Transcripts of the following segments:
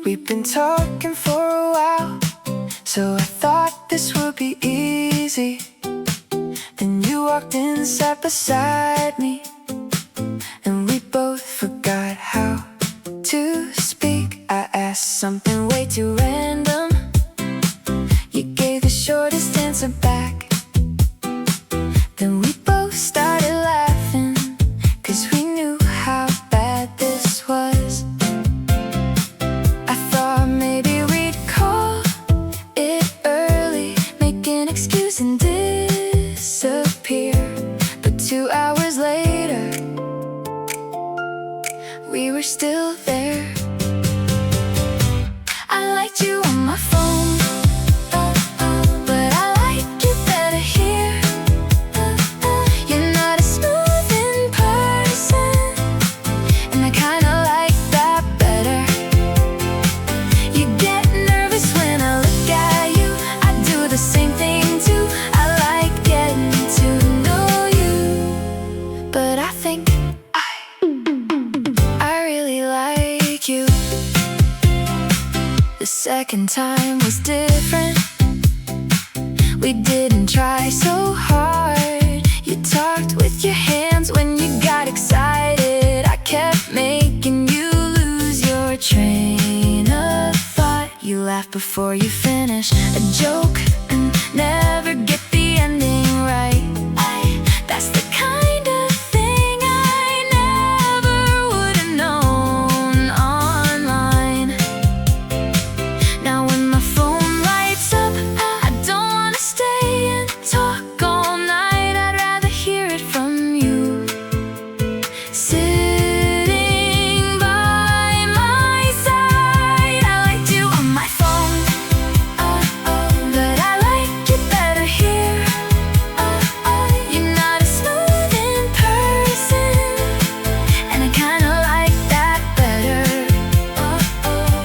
We've been talking for a while, so I thought this would be easy. Then you walked in, sat beside me, and we both forgot how to speak. I asked something way too random. You gave the shortest answer back. Then we both started laughing, 'cause we knew how bad this was. I thought maybe we'd call it early, make an excuse and disappear. But 2 hours later, we were still there. I liked you on my phone, but I like you better here. You're not as smooth in person, and I kinda like that better. You get nervous when I look at you, I do the same thing too. I like getting to know you, but I think I really like you. The second time was different. We didn't try so hard. You talked with your hands when you got excited. I kept making you lose your train of thought. You laughed before you finished a joke and never get the ending right. That's the kind of thing I never would have known online. Now when my phone lights up, I don't wanna stay and talk all night. I'd rather hear it from you, sitting by my side. I liked you on my phone, but I like you better here. You're not as smooth in person, and I kinda like that better.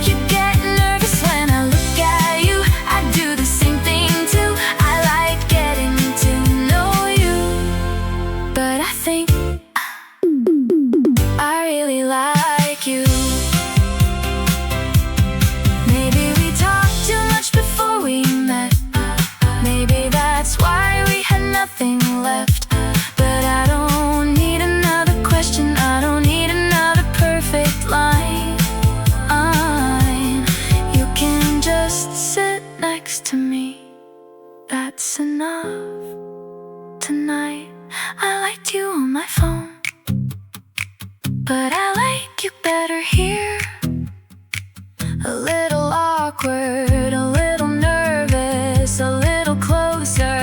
You get nervous when I look at you, I do the same thing too. I like getting to know you, but I think I really like you. Maybe we talked too much before we met. Maybe that's why we had nothing left. But I don't need another question, I don't need another perfect line. You can just sit next to me, that's enough tonight. I liked you on my phone, but I like you better here. A little awkward, a little nervous, a little closer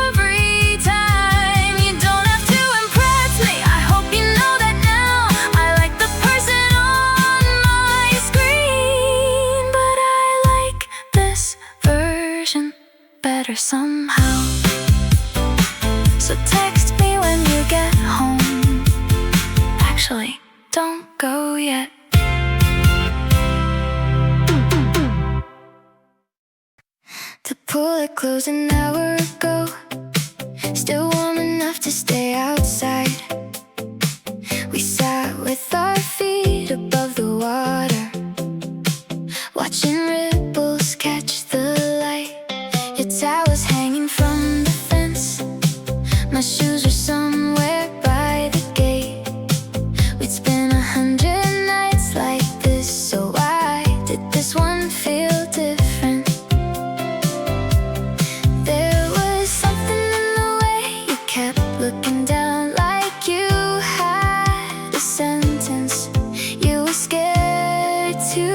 every time. You don't have to impress me, I hope you know that now. I like the person on my screen, but I like this version better somehow. So text me when you get home. Actually, don't go yet. To pull it close an hour ago, still warm enough to stay outside. We sat with our feet above the water, watching ripples catch the light. Your towel's hanging from the fence, my shoes were somewhere by the gate. We'd spent 100 nights like this, so why did this one feel different? There was something in the way you kept looking down, like you had a sentence you were scared to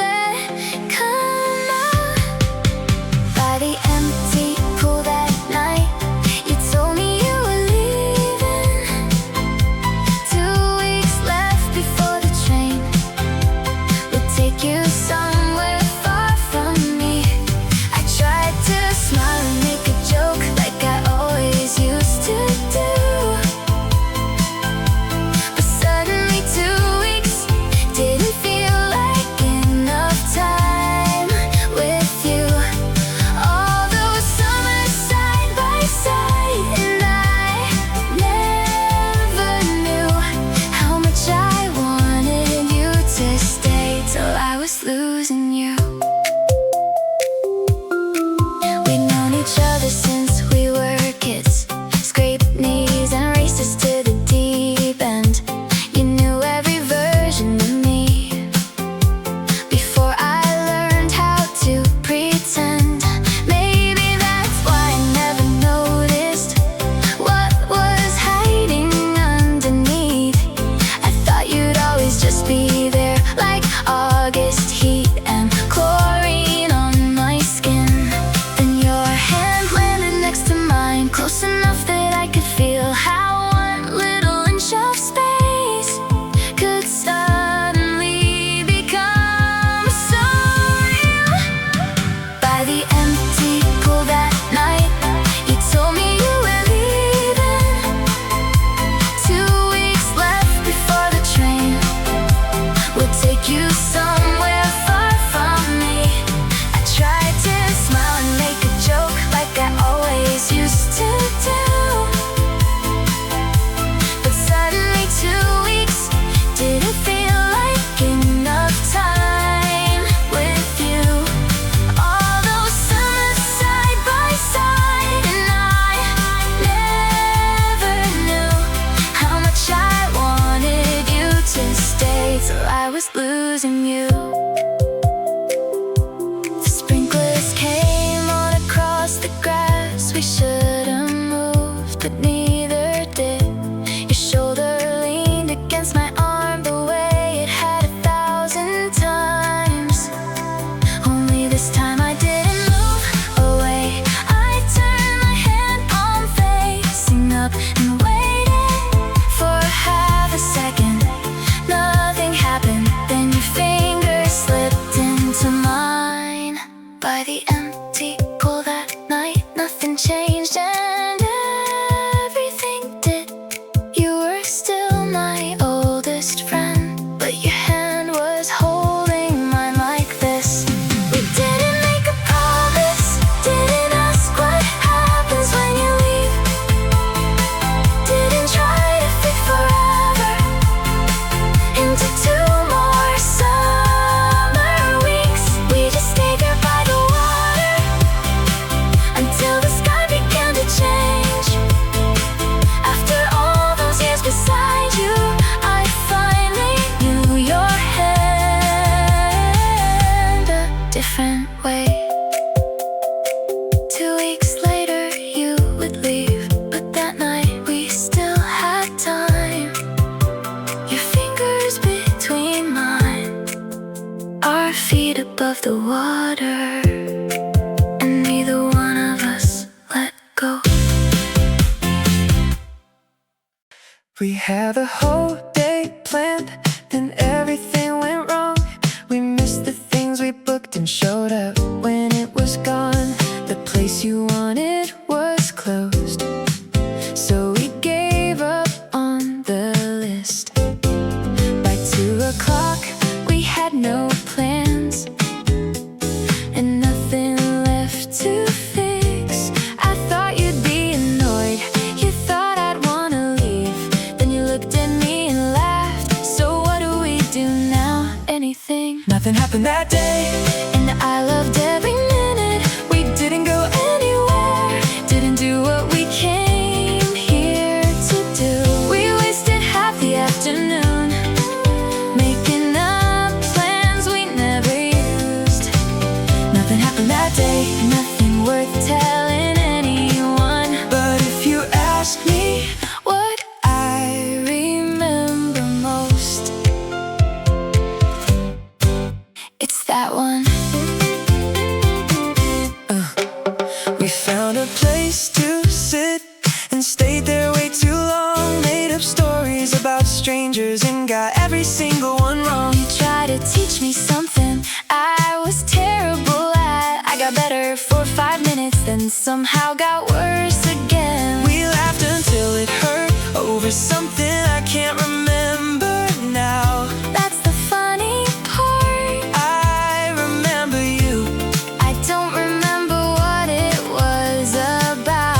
let was losing you. We'd known each other since we were kids, scraped knees and races to the deep end. You knew every version of me before I learned how to pretend. Maybe that's why I never noticed what was hiding underneath. I thought you'd always just be there, like August heat and chlorine on my skin. Then your hand landed next to mine, close enough that I could feel how one little inch of space could suddenly become so real. By the empty pool that night, you told me you were leaving. 2 weeks left before the train will take you somewhere far from me. I tried to smile and make a joke like I always used to do, but suddenly 2 weeks didn't feel like enough time with you. All those summers side by side, and I never knew how much I wanted you to stay till I was losing you. The sprinklers came on across the grass. We should have moved, but neither did. Your shoulder leaned against my arm the way it had 1,000 times. Only this time I didn't move away. I turned my hand palm facing up and waited for half a second. Nothing happened. Then your fingers slipped into mine. By the empty pool that night, nothing changed and everything did. You were still my oldest friend, but your hand was holding mine like this. We didn't make a promise, didn't ask what happens when you leave, didn't try to fit forever into 2 more summer weeks. We just stayed there by the water until the sky began to change. After all those years beside you, I finally knew your hand a different way. 2 weeks later you would leave, but that night we still had time. Your fingers between mine, our feet above the water, and neither one of us let go. We had the whole day planned, then everything went wrong. We missed the things we booked and showed up when it was gone. The place you wanted was closed, so we gave up on the list. By 2 o'clock we had no plans and nothing left to fix. I thought you'd be annoyed, you thought I'd wanna leave. Then you looked at me and laughed. So what do we do now? Anything. Nothing happened that day, and I loved every minute. We didn't go anywhere, didn't do what we came here to do. We wasted half the afternoon making up plans we never used. Nothing happened that day, nothing worth telling anyone. But if you ask me what I remember most, it's that one. We found a place to sit and stayed there way too long. Made up stories about strangers and got every single one wrong. You tried to teach me something I was terrible at. I got better for 5 minutes, then somehow got worse again. We laughed until it hurt over something I can't remember now. That's the funny part. I remember you. I don't remember what it was about.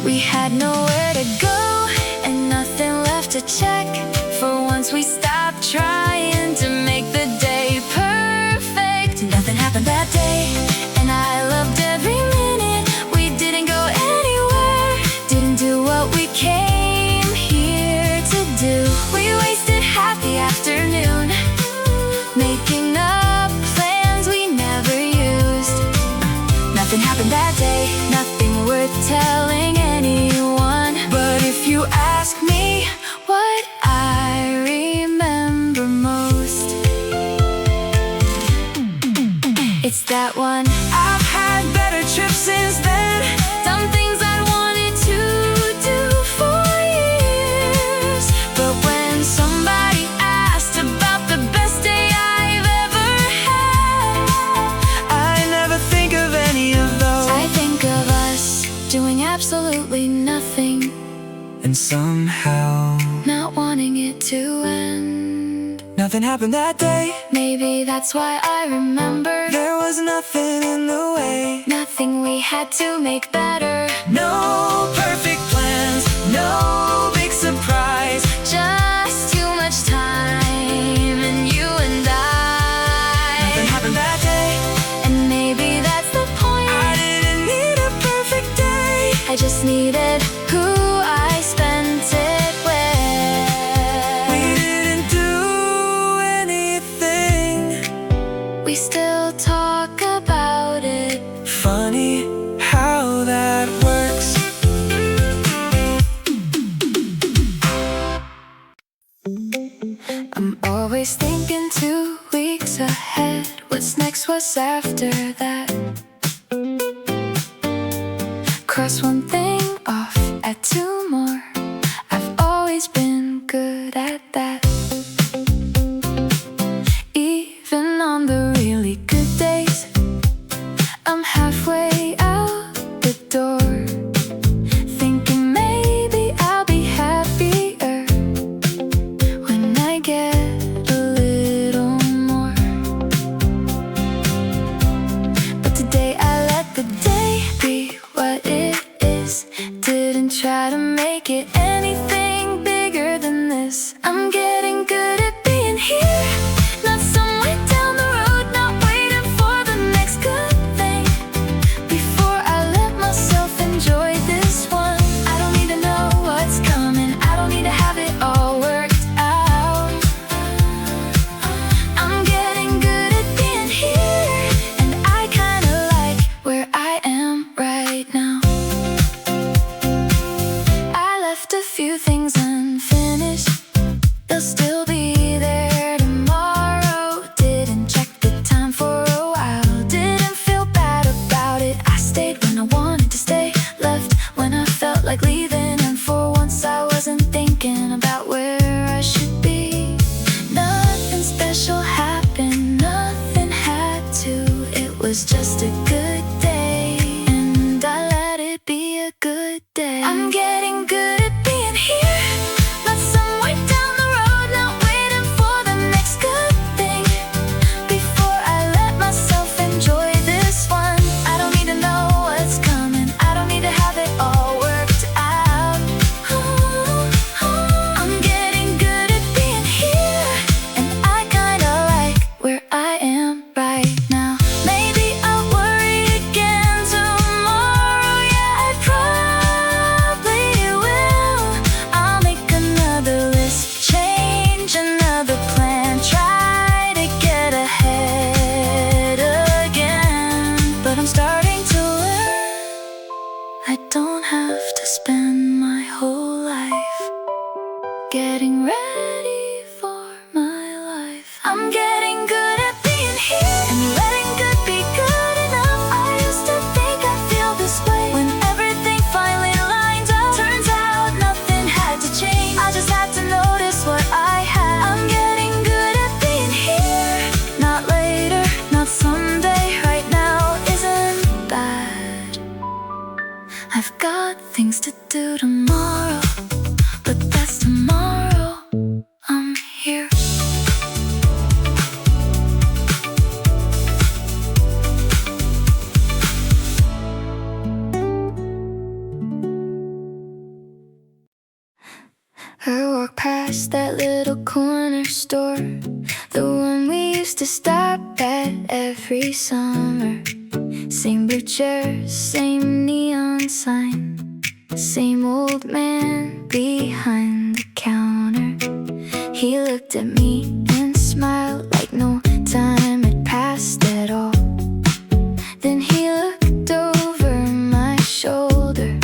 We had nowhere to go and nothing left to check. For once we stopped trying telling anyone. But if you ask me What I remember most, it's that one. I've had better trips since then, Done things I wanted to do for years. But when somebody asked about the best day I've ever had, I never think of any of those. I think of us doing absolutely nothing, And somehow not wanting it to end. nothing happened that day. Maybe that's why I remember. There was nothing in the way. Nothing we had to make better. No perfect plans, no big surprise. Just too much time and you and Nothing I. happened that day. And maybe that's the point. I didn't need a perfect day. I just needed who I spent it We with. didn't do anything. We still talk about it. Funny how that works. I'm always thinking 2 weeks ahead. What's next, what's after that? Cross one thing off, add 2 more. I've always been good at that. Even on the really good days, I'm halfway out the door, thinking maybe I'll be happier when I get a little more. But today I let the day be what it is. Didn't try to make it anything bigger than this. I'm getting good at being here, not somewhere down the road, not waiting for the next good thing. Before I let myself enjoy this one, I don't need to know what's coming. I don't need to have it all worked out. I'm getting good at being here, and I kinda like where I am right now. I left a few things unfinished. They'll still be there tomorrow. Didn't check the time for a while. Didn't feel bad about it. I stayed when I wanted to stay, left when I felt like leaving. And for once I wasn't thinking about where I should be. Nothing special happened, nothing had to. It was just a good day, and I let it be a good day. I'm getting good at being here, not somewhere down the road, not waiting for the next good thing. Before I let myself enjoy this one, I don't need to know what's coming. I don't need to have it all worked out. I'm getting good at being here, and I kinda like where I am right now. Maybe I'll worry again tomorrow. Yeah, I probably will. I'll make another list, change another plan, try to get ahead again. But I'm starting to learn I don't have to spend my whole life getting ready for my life. I'm getting good at being here and letting good be good enough. I used to think I'd feel this way when everything finally lined up. Turns out nothing had to change. I just had to notice what I had. I'm getting good at being here, not later, not someday. Right now isn't bad. I've got things to do tomorrow, but that's tomorrow. I'm here. I walk past that little corner store, the one we used to stop at every summer. Same blue chairs, same neon sign, same old man behind the counter. He looked at me and smiled like no time had passed at all. Then he looked over my shoulder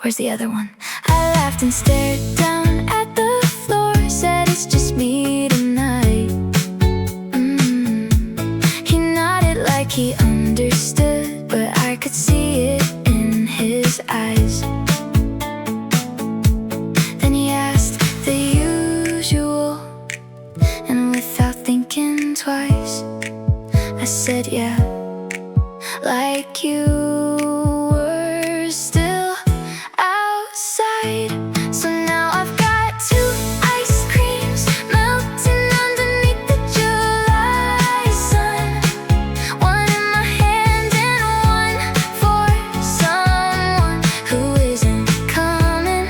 where's the other one? I laughed and stared down at the floor, said it's just me tonight. He nodded like he understood, but I could see it in his eyes. Then he asked the usual, and without thinking twice, I said yeah, like you were still outside. So now I've got 2 ice creams melting underneath the July sun, one in my hand and one for someone who isn't coming.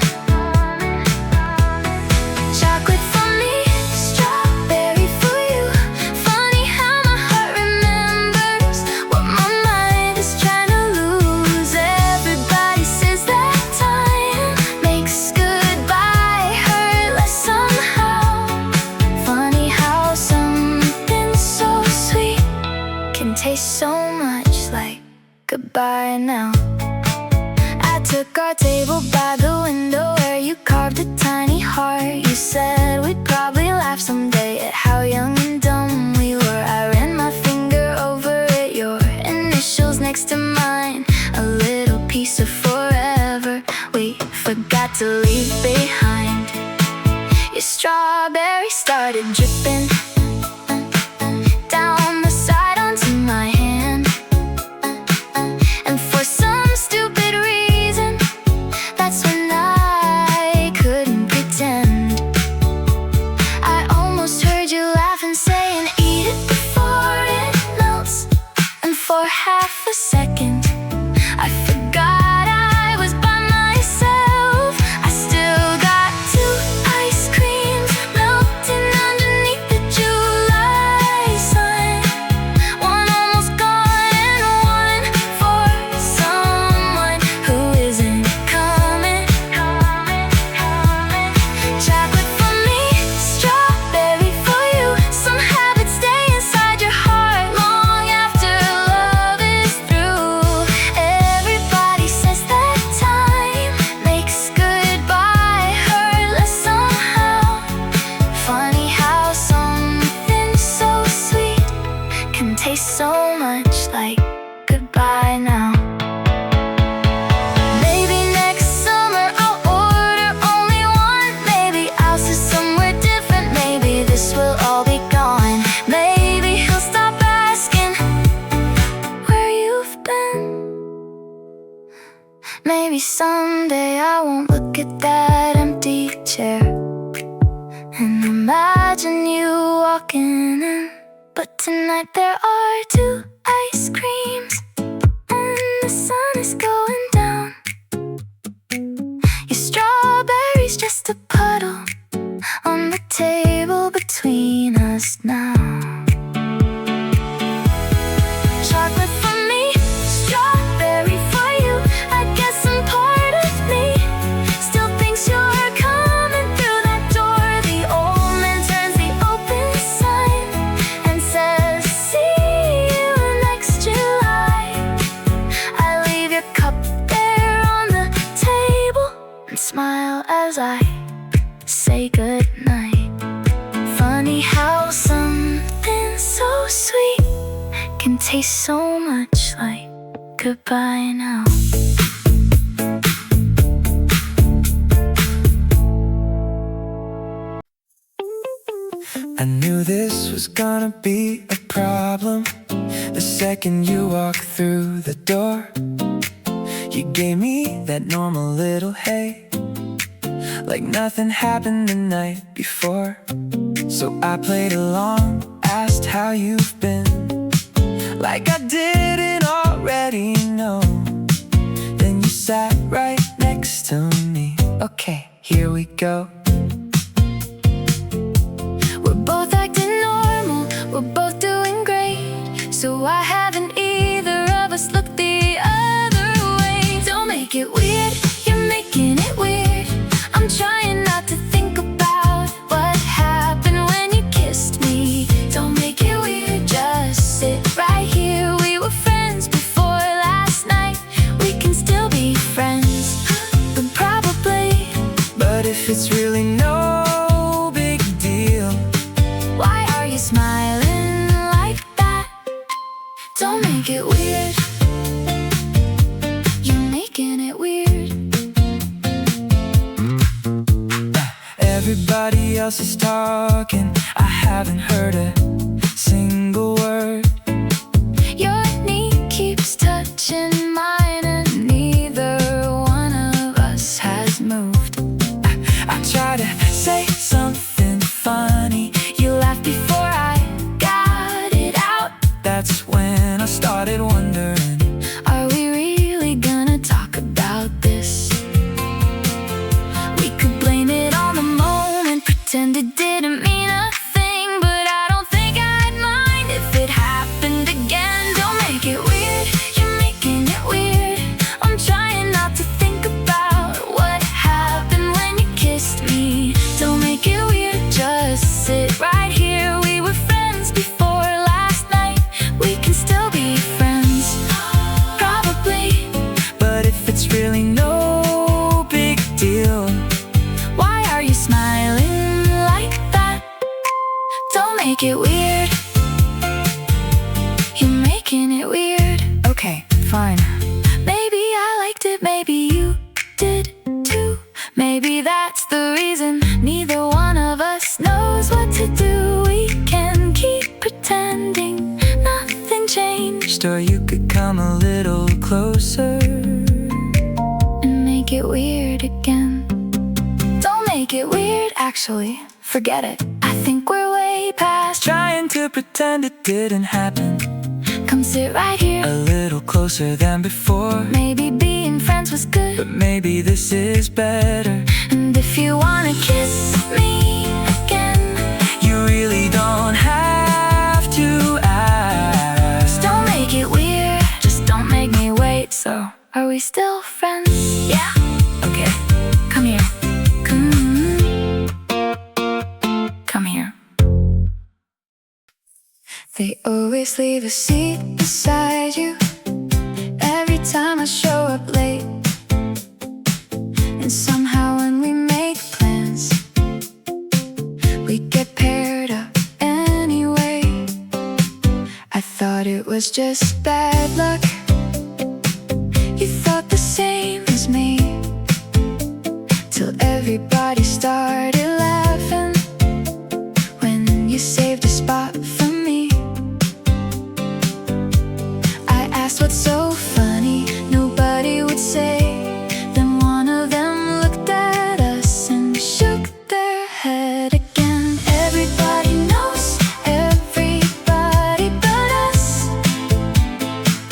Chocolate for me, strawberry for you. Funny how my heart remembers what my mind is trying to lose. Everybody says that time makes goodbye hurt less somehow. Funny how something so sweet can taste so much like goodbye now. I took our table by the window where you carved a tiny heart. You said we'd probably laugh someday at how young and dumb we were. I ran my finger over it, your initials next to mine, a little piece of forever we forgot to leave behind. Your strawberry started dripping down the side onto my hand, and for some stupid reason, that's when I couldn't pretend. I almost heard you laugh and say, and eat it before it melts. And for half a second, I forgot I was by myself. I still got 2 ice creams melting underneath the July sun, one almost gone and one for someone who isn't coming. Chocolate for me, strawberry for you. Some habits stay inside your heart long after love is through. Everybody says that time makes goodbye hurt less somehow. Funny how something so sweet can taste so much like goodbye now. Maybe next summer I'll order only one. Maybe I'll sit somewhere different. Maybe this will all be gone. Maybe he'll stop asking where you've been. Maybe someday I won't look at that empty chair and imagine you walking in. But tonight there are 2 ice creams and the sun is going down. Your strawberry's just a puddle on the table between us now. Chocolate for me, strawberry for you. I guess some part of me still thinks you're coming through that door. The old man turns the open sign and says, see you next July. I leave your cup there on the table and smile as I say goodnight. Funny how something so sweet can taste so much like goodbye now. I knew this was gonna be a problem the second you walked through the door. You gave me that normal little hey, like nothing happened the night before. So I played along, asked how you've been, like I didn't already know. Then you sat right next to me. Okay, here we go. We're both acting normal, we're both doing great. So why haven't either of us looked the other way? Don't make it weird, you're making it weird. I'm trying not to think about what happened when you kissed me. Don't make it weird, just sit right here. We were friends before last night, we can still be friends. But if it's really no big deal? Why are you smiling like that? Don't make it weird. You're making it weird. Everybody else is talking, I haven't heard a single word. Your knee keeps touching mine, and neither one of us has moved. I try to say something funny, You laughed before I got it out. that's when I started wondering, Are we really gonna talk about this? We could blame it on the moment, pretend it didn't mean a thing, but I don't think I'd mind if it happened again. Don't make it weird, you're making it weird. I'm trying not to think about what happened when you kissed me. Don't make it weird, just sit right here. We were friends before last night, we can still be friends, probably. but if it's really no big deal, Why are you smiling like that? Don't make it weird. You're making it weird. okay, fine. Maybe I liked it, maybe you did too. Maybe that's the reason neither one of us knows what to do. We can keep pretending nothing changed Or you could come a little closer. and make it weird again. Don't make it weird, actually, forget it. I think we're way past Trying to pretend it didn't happen. Come sit right here. A little closer than before. Maybe being friends was good, But maybe this is better. and if you wanna kiss me again, You really don't have to ask. don't make it weird, just don't make me wait. So, are we still friends? Yeah? Okay, come here. Come here. They always leave a seat beside you every time I show up late. And somehow when we make plans, we get paired up anyway. I thought it was just bad luck. You thought the same as me, till everybody started laughing when you saved a spot for me. I asked what's so funny, nobody would say. Then one of them looked at us and shook their head again. Everybody knows everybody but us.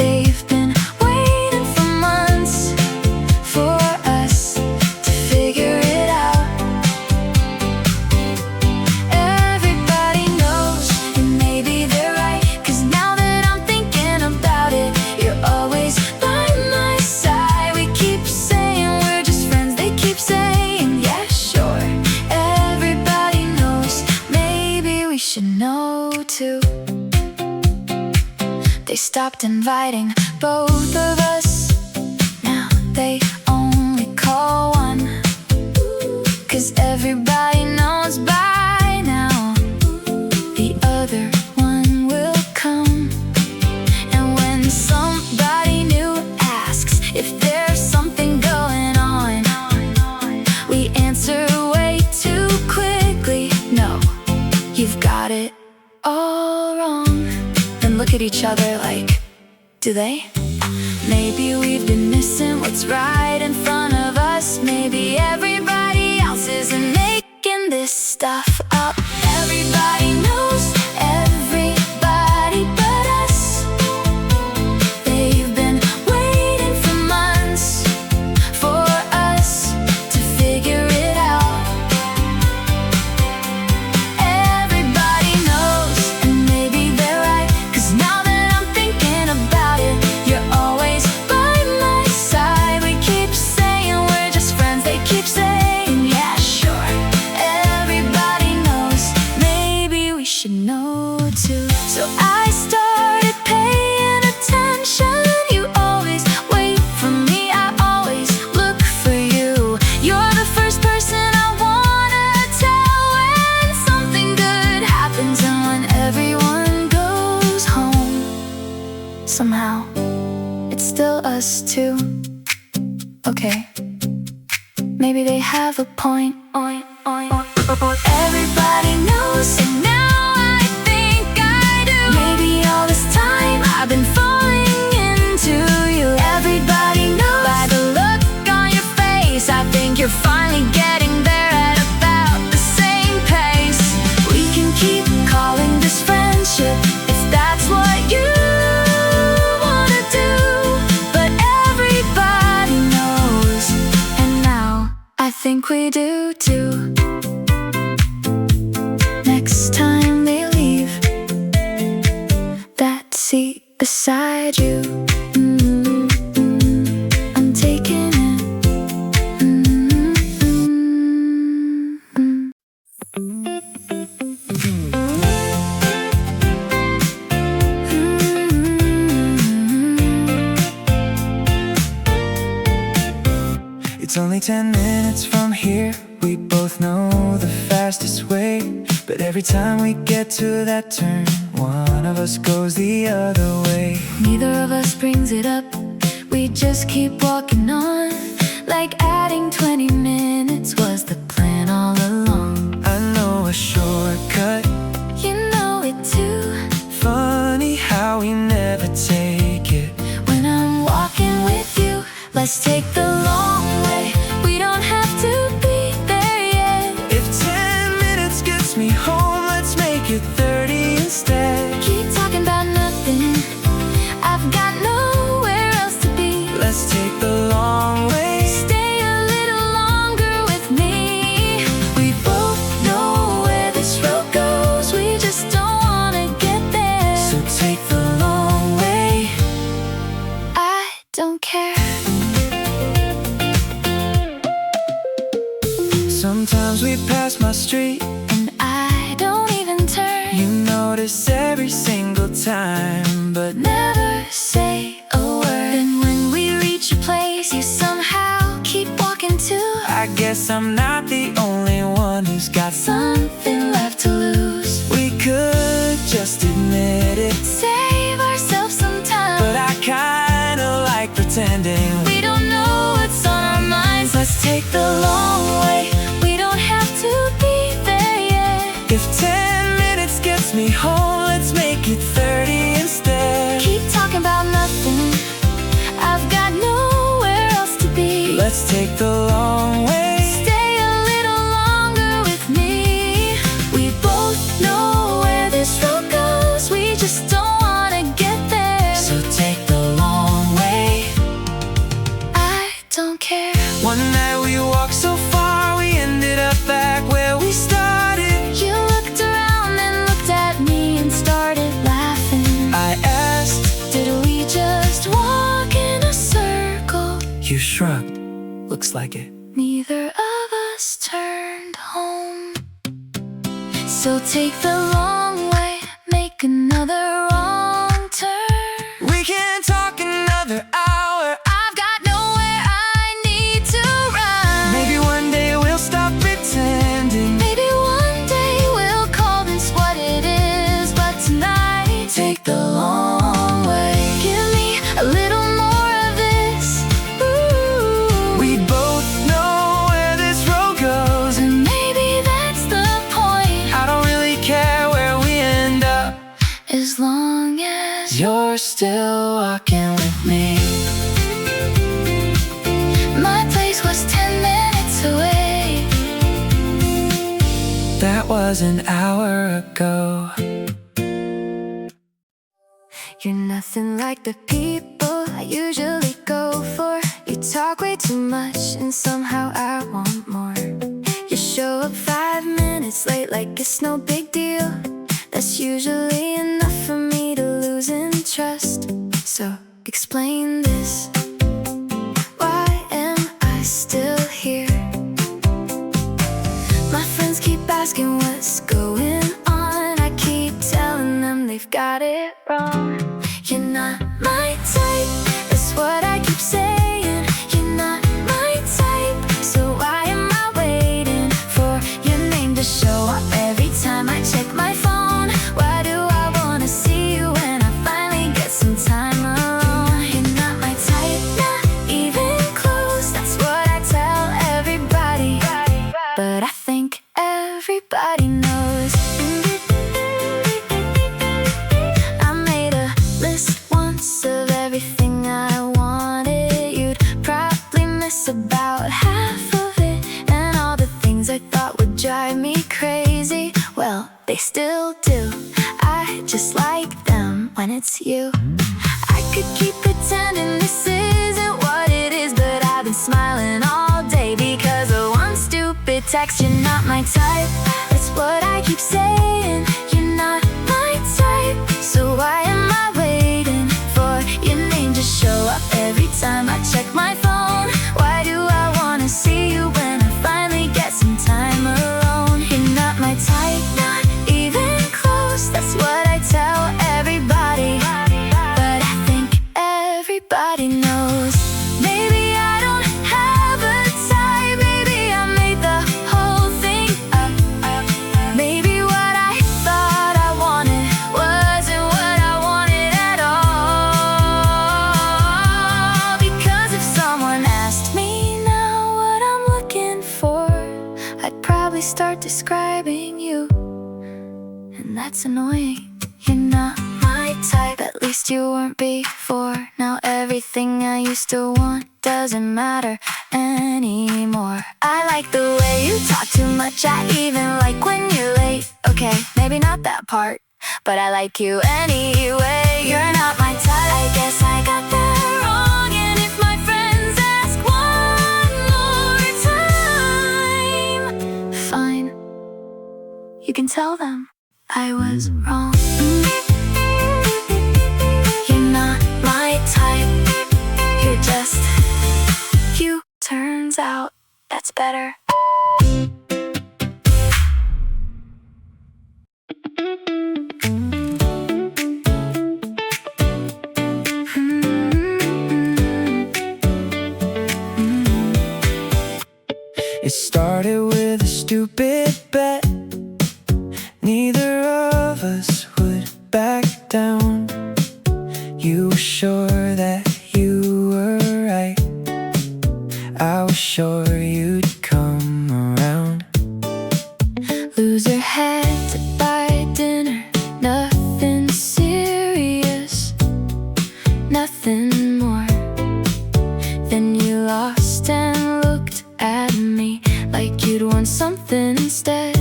They've been waiting for months for us to figure it out. Everybody knows, and maybe they're right, 'cause now that I'm thinking about it, you're always by my side. We keep saying we're just friends, they keep saying yeah, sure. Everybody knows, maybe we should know too. They stopped inviting both of us, now they only call one, 'cause everybody knows by now the other one will come. And when somebody new asks if there's something going on, we answer way too quickly, no, you've got it all wrong. Then look at each other like, do they? Maybe we've been missing what's right in front of us. Maybe everybody else isn't making this stuff up. Everybody knows everybody but us. They've been waiting for months for us to figure it out. Everybody knows, and maybe they're right, 'cause now that I'm thinking about it, you're always by my side. We keep saying we're just friends, they keep saying yeah, sure. Everybody knows. Okay, maybe they have a point. Everybody knows, and now I think I do. Maybe all this time I've been falling into you. Everybody knows by the look on your face. I think you're finally getting there at about the same pace. We can keep calling this friendship if that's what you wanna do. But everybody knows, and now I think we do too. Next time they leave that seat beside you, I'm taking it. It's only 10 minutes from here. We both know the fastest way, but every time we get to that turn, one of us goes the other way. Neither of us brings it up. We just keep walking on, like adding 20 minutes was the plan all along. I know a shortcut. You know it too. Funny how we never take it. When I'm walking with you, let's take the long way. We don't have to be there yet. If 10 minutes gets me home, let's make it 30 instead. Keep talking about nothing. I've got nowhere else to be. Let's take the long way. Stay a little longer with me. We both know where this road goes. We just don't wanna get there. So take the long way. I don't care. Sometimes we pass my street And I don't even turn. You notice every single time, but Never say a word. And when we reach a place, you somehow keep walking too. I guess I'm not the only one who's got Something left to lose. We could just admit it, Save ourselves some time. but I kinda like pretending We don't know what's on our minds. Let's take the long way. We don't have to be there yet. If 10 minutes gets me home, let's make it 30 instead. Keep talking about nothing. I've got nowhere else to be. Let's take the long way. Stay a little longer with me. We both know where this road goes. We just don't wanna get there. So take the long way. I don't care. One night we walked so far, we ended up back where we started. You looked around and looked at me and started laughing. I asked, Did we just walk in a circle? you shrugged. Looks like it. Neither of us turned home. So take the long way, make another wrong turn. We can talk another hour. I've got nowhere I need to run. Maybe one day we'll stop pretending. Maybe one day we'll call this what it is. But tonight, take the long way. Give me a little more of this. Ooh. We both know where this road goes, And maybe that's the point. I don't really care where we end up. As long as You're still walking with me. my place was 10 minutes away. That was an hour ago. You're nothing like the people I usually go for. You talk way too much and somehow I want more. You show up 5 minutes late like it's no big deal. That's usually enough for me to lose interest. So explain this. Why am I still here? My friends keep asking what's going on. I keep telling them they've got it wrong. You're not my type, that's what I keep saying. You're not my type, so why am I waiting for your name to show up every time I check my phone? Why do I wanna see you when I finally get some time alone? You're not my type, not even close. they still do. I just like them when it's you. I could keep pretending this isn't what it is, but I've been smiling all day because of one stupid text. You're not my type, that's what I keep saying. You're not my type, so why am I waiting for your name to show up every time I check my phone? Why do I wanna see you when I finally get some time alone? You're not my type, not even close, that's what I tell everybody. But I think everybody knows. Maybe I don't have a type, maybe I made the whole thing up. Maybe what I thought I wanted wasn't what I wanted at all. Because if someone asked me now what I'm looking for, I'd probably start describing you, and that's annoying. You're not my type, at least you weren't before. Now everything I used to want doesn't matter anymore. I like the way you talk too much, I even like when you're late. Okay, maybe not that part, but I like you anyway. You're not my type, I guess I got that wrong. And if my friends ask one more time, fine, you can tell them I was wrong. You're not my type, you're just you. Turns out that's better. It started with a stupid bet. Neither of us would back down. You were sure that you were right, I was sure you'd come around. Loser had to buy dinner, nothing serious, nothing more. Then you lost and looked at me like you'd won something instead.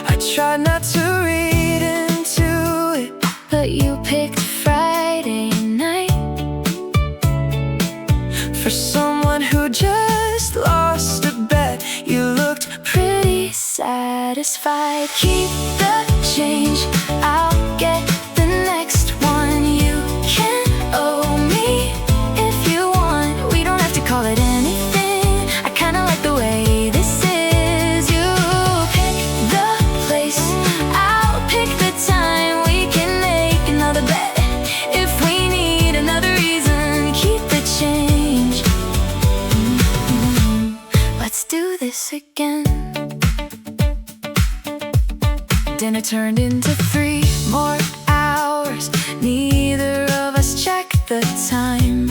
I tried not to read into it, But you picked Friday night for someone who just lost a bet. You looked pretty satisfied. Keep the change, I'll get the next one. You can owe me if you want. We don't have to call it anything, I kinda like the way this is. You pick the place, I'll pick the time. We can make another bet if we need another reason. Keep the change. Let's do this again. Dinner turned into 3 more hours. Neither of us checked the time.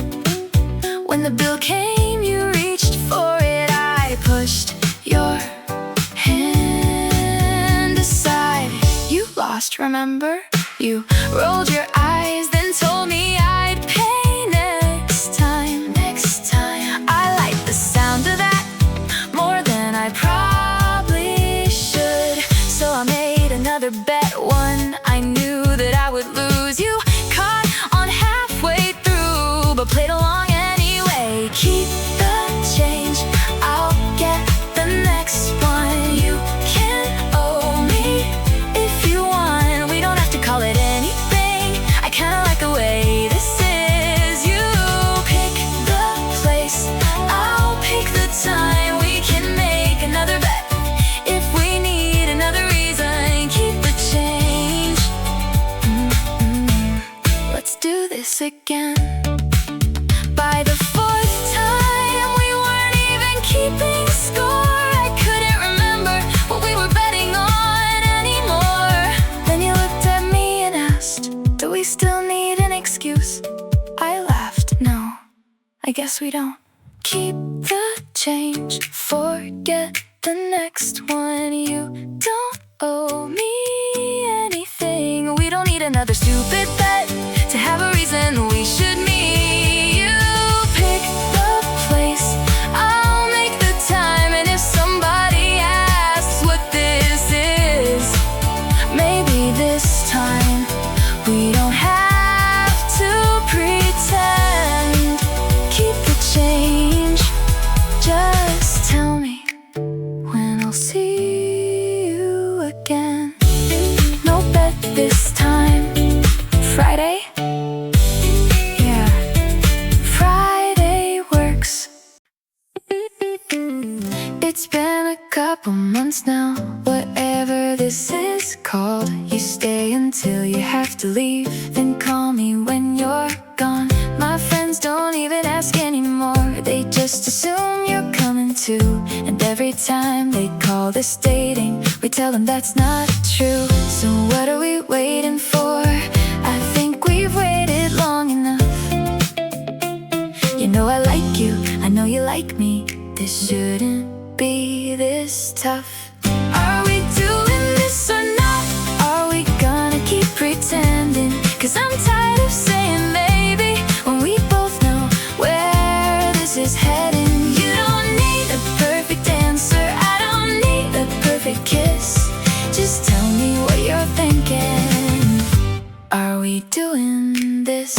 When the bill came, you reached for it. I pushed your hand aside. You lost, remember? You rolled your eyes, then told me I'd pay next time. Next time. I like the sound of that more than I probably should. So I made another bet, one I knew that I would lose. You caught on halfway through, but played along anyway. Keep the change, I'll get the next one. You can owe me if you want. We don't have to call it anything, I kinda like the way this is. You pick the place, I'll pick the time. We can make another bet if we need another reason. Keep the change. Let's do this again. By the 4th time, we weren't even keeping score. I couldn't remember what we were betting on anymore. Then you looked at me and asked, do we still need an excuse? I laughed, no, I guess we don't. Keep the change, forget the next one. You don't owe me anything. We don't need another stupid bet to have a reason we should meet. You pick the place, I'll make the time. And if somebody asks what this a couple months now. Whatever this is called, you stay until you have to leave, then call me when you're gone. My friends don't even ask anymore, they just assume you're coming too. And every time they call this dating, we tell them that's not true. So what are we waiting for? I think we've waited long enough. You know I like you, I know you like me. This shouldn't be this tough. Are we doing this or not? Are we gonna keep pretending? 'Cause I'm tired of saying maybe when we both know where this is heading. You don't need a perfect answer, I don't need a perfect kiss. Just tell me what you're thinking. Are we doing this?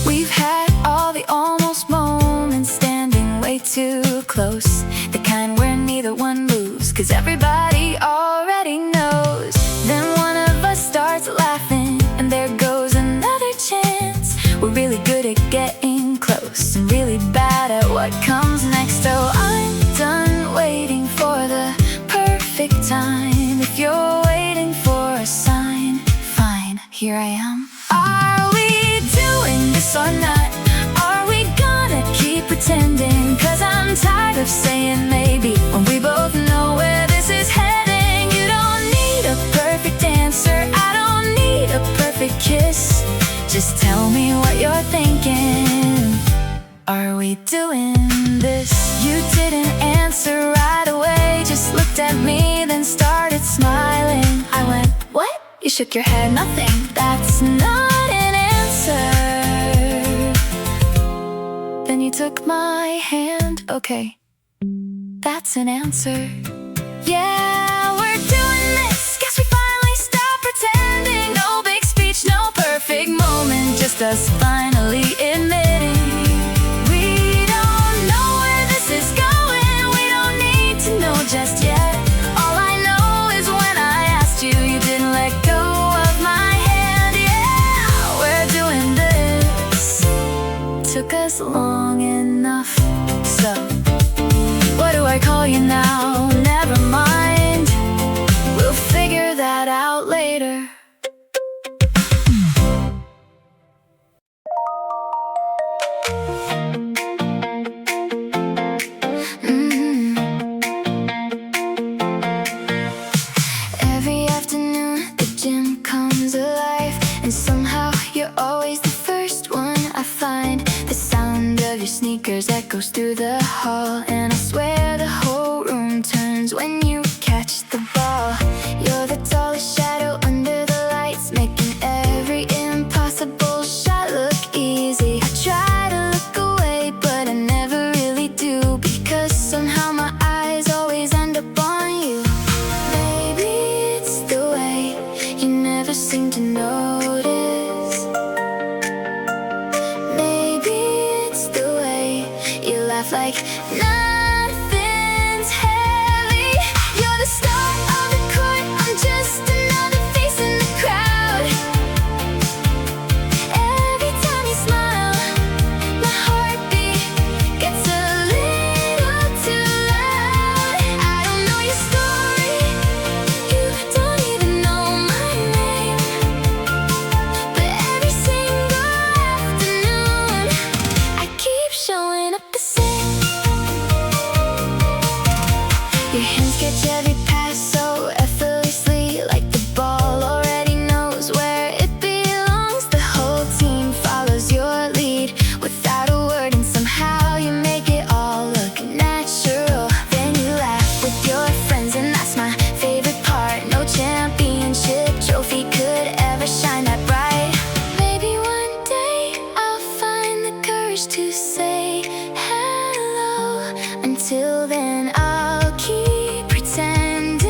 We've had all the almost moments, standing way too close, the kind where neither one moves, 'cause everybody already knows. Then one of us starts laughing, and there goes another chance. We're really good at getting close, and really bad at what comes next. So I'm done waiting for the perfect time. If you're waiting for a sign, fine, here I am. Are we doing this or not? Are we gonna keep pretending? 'Cause I'm tired of saying maybe when we both know where this is heading. You don't need a perfect answer, I don't need a perfect kiss. Just tell me what you're thinking. Are we doing this? You didn't answer right away, just looked at me, then started smiling. I went, what? You shook your head, nothing. That's not an answer. Then you took my hand, okay, that's an answer. Yeah, we're doing this. Guess we finally stopped pretending. No big speech, no perfect moment, just us finally admitting we don't know where this is going. We don't need to know just yet. All I know is when I asked you, you didn't let go of my hand. Yeah, we're doing this. Took us long enough. So what do I call you now? Never mind, we'll figure that out later. Every afternoon the gym comes alive, and somehow you're always the first one I find. The sound of your sneakers echoes through the hall, and I swear the whole room turns when you catch the ball. You're the tallest shadow under the lights, making every impossible shot look easy. I try to look away, but I never really do, because somehow my eyes always end up on you. Maybe it's the way you never seem to notice. Maybe it's the way you laugh like nothing's heavy. You're the star of the court, I'm just another face in the crowd. Every time you smile, my heartbeat gets a little too loud. I don't know your story, you don't even know my name, but every single afternoon I keep showing up the same. Your hands catch every pass so effortlessly, like the ball already knows where it belongs. The whole team follows your lead without a word, and somehow you make it all look natural. Then you laugh with your friends, and that's my favorite part. No championship trophy could ever shine that bright. Maybe one day I'll find the courage to say hello. Until then I'll keep pretending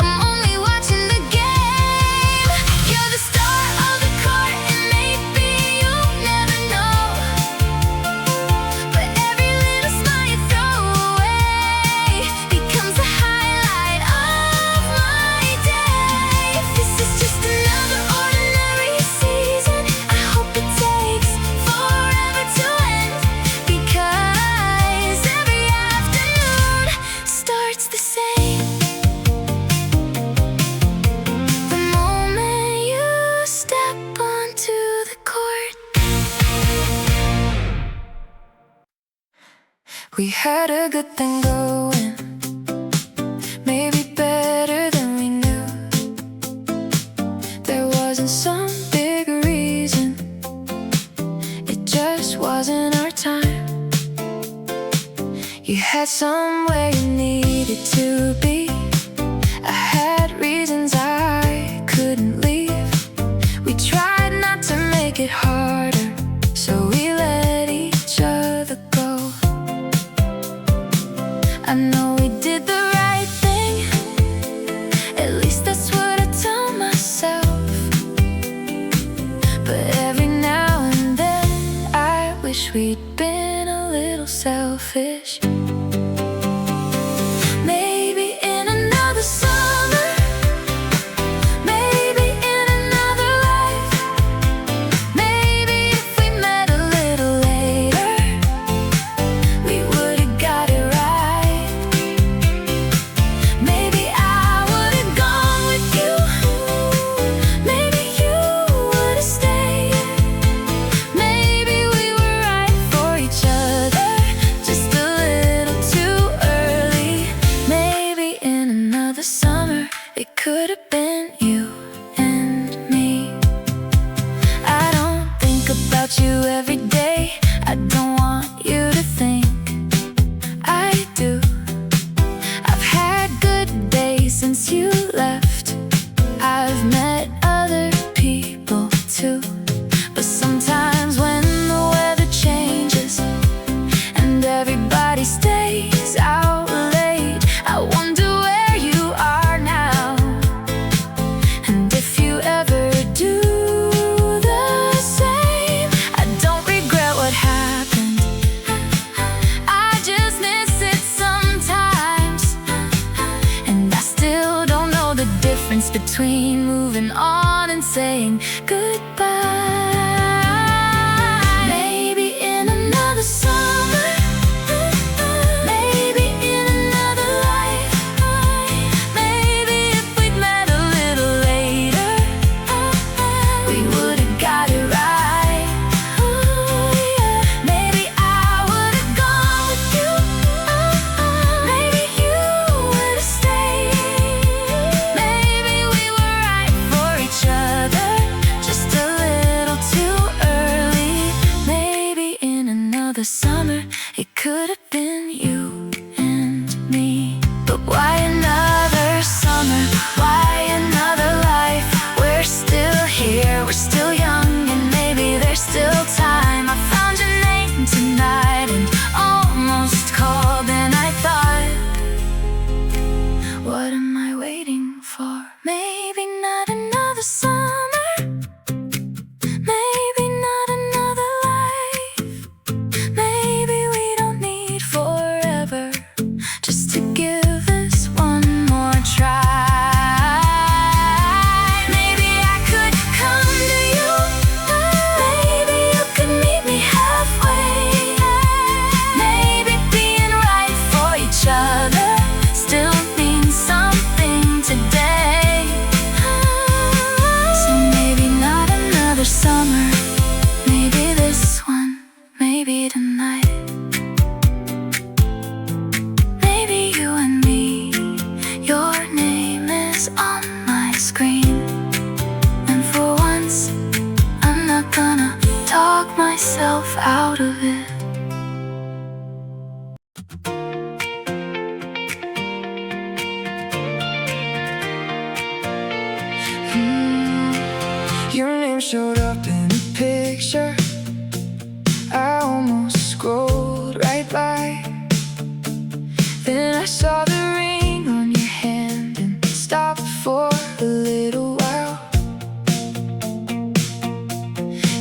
I'm only watching the game. You're the star of the court, and maybe you'll never know, but every little smile you throw away becomes the highlight of my day. If this is just another ordinary season, I hope it takes forever to end, because every We had a good thing going, maybe better than we knew. There wasn't some big reason, it just wasn't our time. You had somewhere you needed to be, I had reasons I couldn't leave. We tried not to make it harder, so we let each other go. I know we did the right thing, at least that's what I tell myself. But every now and then I wish we'd been a little selfish. Maybe in another summer, maybe in another life, maybe if we met a little later, we would've got it right. Maybe I would've gone with you, maybe you would've stayed. Maybe we were right for each other, just a little too early. Maybe in another summer it could have been you and me. I don't think about you every day, I don't want you to think I do. I've had good days since you left, I've met other people too. But sometimes when the weather changes and everybody stays out late, I wonder where you are now, and if you ever do the same. I don't regret what happened, I just miss it sometimes. And I still don't know the difference between moving on and saying goodbye. Maybe in another summer, maybe in another life, maybe if we'd met a little later, we would've got it right. Oh, yeah. Maybe I would've gone with you, maybe you would've stayed. Maybe we were right for each other, just a little too early. Maybe in another summer it could have been you and me. But why another summer? Why another life? We're still here, we're still young, and maybe there's still time. I found your name tonight and almost called, and I thought, what am I waiting for? Maybe not another summer, maybe not another life, maybe we don't need forever, just to give us one more try. Maybe I could come to you, maybe you could meet me halfway. Maybe being right for each other still means something today. So maybe not another summer, maybe this one, maybe tonight. Maybe you and me, your name is on my screen, and for once I'm not gonna talk myself out of it. Your name showed up in a picture, I almost scrolled right by. Then I saw the ring on your hand and stopped for a little while.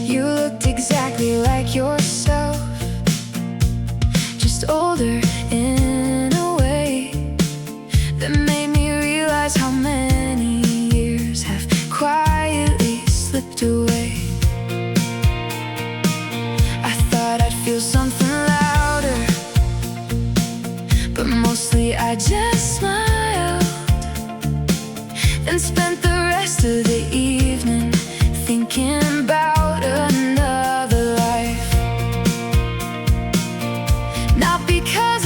You looked exactly like yourself, just older in a way that made me realize how many years have quietly slipped away. I thought I'd feel something louder, but mostly I just smiled, and spent the rest of the evening thinking about another life. Not because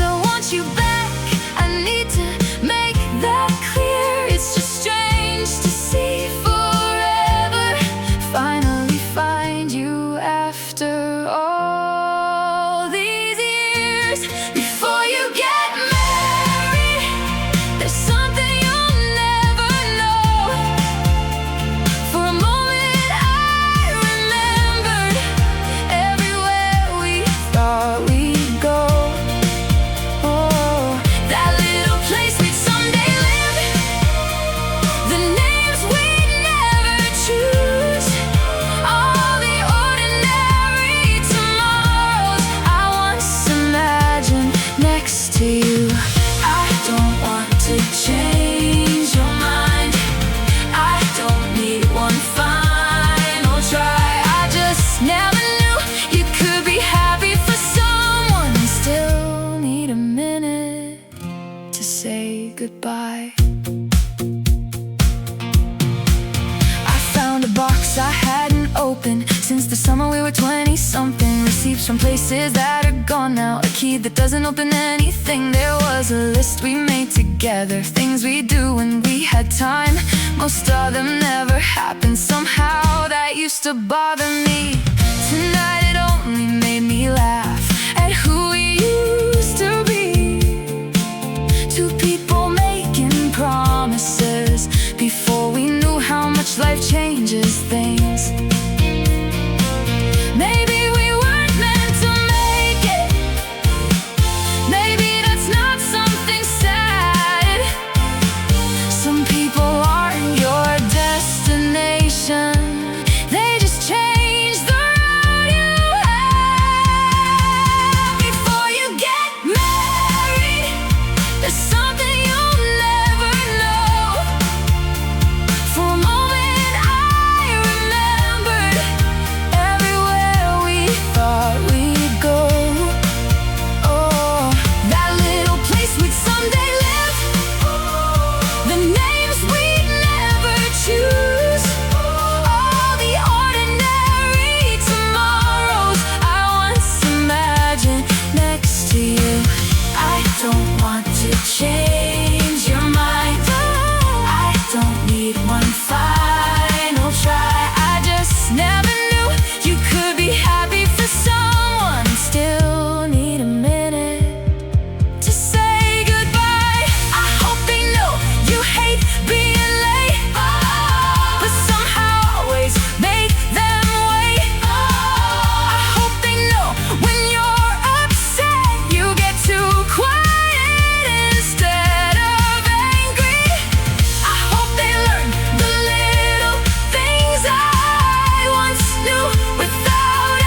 promises that are gone now, a key that doesn't open anything. There was a list we made together, things we do when we had time. Most of them never happened. Somehow that used to bother me. Tonight it only made me laugh at who we used to be. Two people making promises before we knew how much life changes things. Maybe we weren't meant to make it. Maybe that's not something sad. Some people aren't your destination. They just change the road you have. Before you get married, there's something you'll never know. For a moment I remembered everywhere we thought we'd go. Oh, that little place we'd someday live, the names we'd never choose, all the ordinary tomorrows I once imagined next to you. I don't want to change your mind. I don't need one final try. I just never knew you could be happy for someone and still need a minute to say goodbye. I hope they know you hate being late, but somehow always make them wait. I hope they know when you're upset you get too quiet instead of angry. I hope they learn the little things I once knew without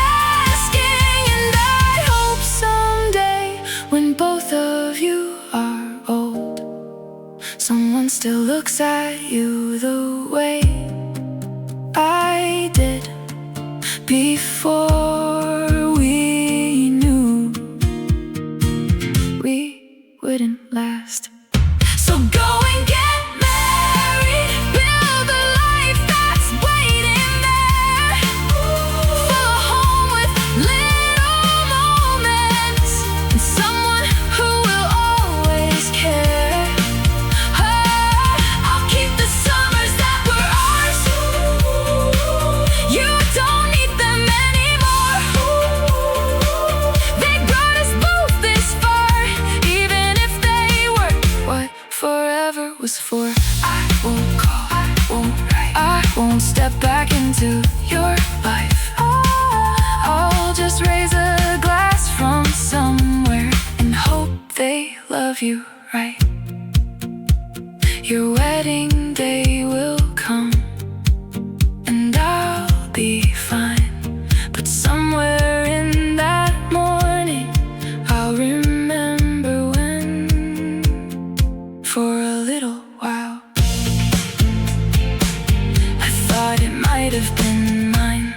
asking. And I hope someday when both of you are old, someone still looks at you the way I did before we knew we wouldn't last. So go and get married, build a life that's waiting there. Fill a home with little moments and someone who will always care. I'll keep the summers that were ours. You don't need them anymore. They brought us both this far, even if they weren't what forever was for. I won't call, I won't write, I won't step back into your life. I'll just raise a glass from somewhere and hope they love you right. Your wedding day will come and I'll be fine, but somewhere in that morning I'll remember when, for a little while, I thought it might have been mine.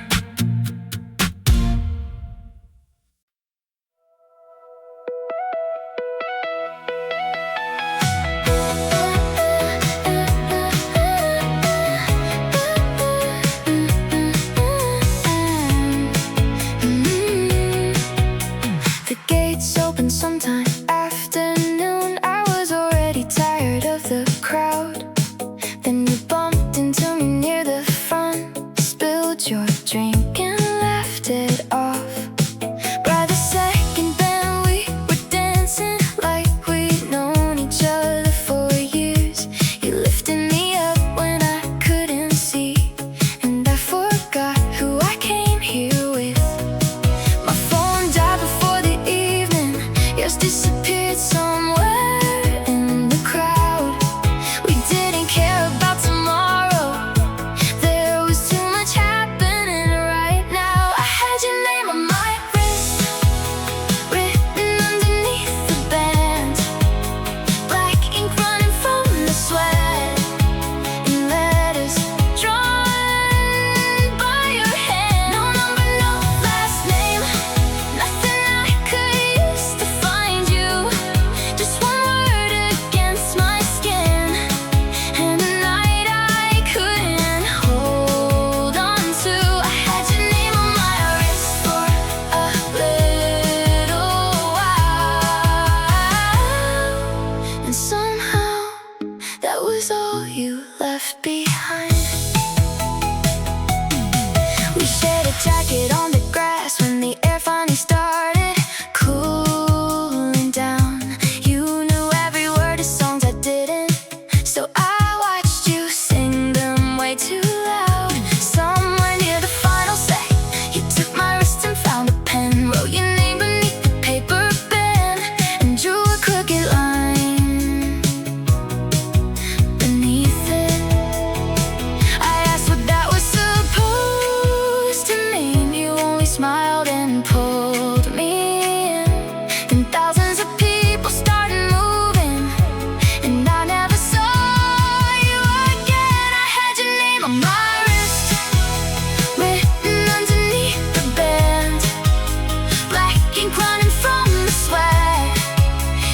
keep running from the sweat,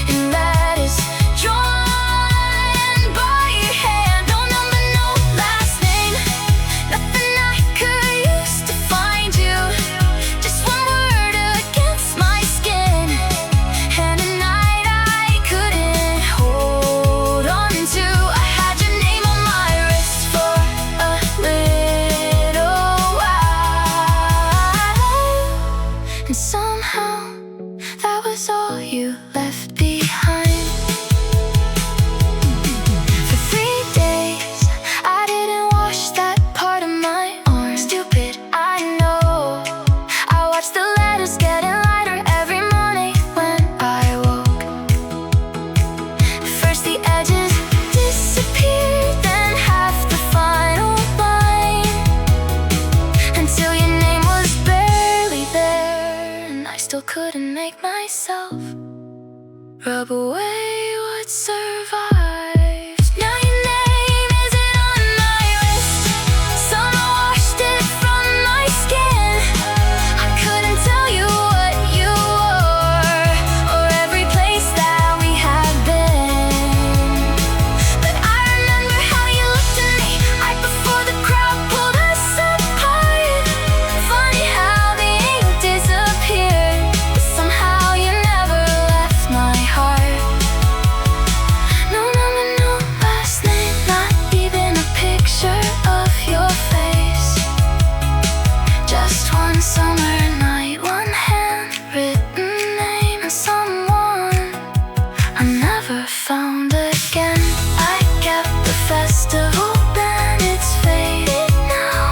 and that is drawn by your hand. No number, no last name, nothing I could use to find you. Just one word against my skin, and a night I couldn't hold on to. I had your name on my wrist for a little while, and somehow that was all you left behind. For 3 days I didn't wash that part of my arm. Stupid, I know. I watched the letters getting lighter every morning when I woke. First the edges disappeared, then half the final line, until your name was barely there, and I still couldn't make myself rub away what survived. Now your name isn't on my wrist. Someone washed it from my skin. I couldn't tell you what you wore, or every place that we had been, but I remember how you looked at me right before the crowd pulled us apart. Funny how the ink disappeared, but somehow you never left my heart. No number, no last name, not even a picture of your face. Just one summer night, one handwritten name, and someone I never found again. I kept the festival band, it's faded now.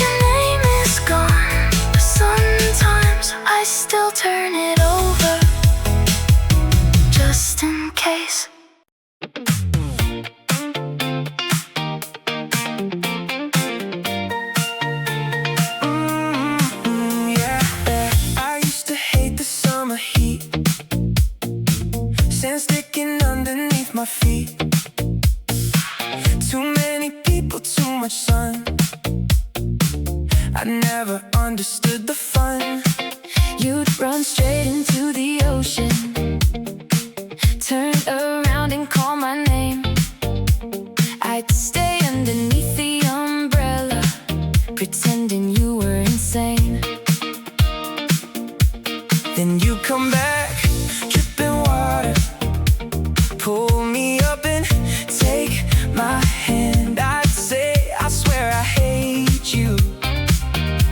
Your name is gone, but sometimes I still turn it over, just in case. I used to hate the summer heat, sand sticking underneath my feet. Too many people, too much sun. I never understood the fun. You'd run straight into the ocean, turn around and call my name. I'd stay underneath the umbrella, pretending you were insane. Then you come back, dripping water, pull me up and take my hand. I'd say, I swear I hate you,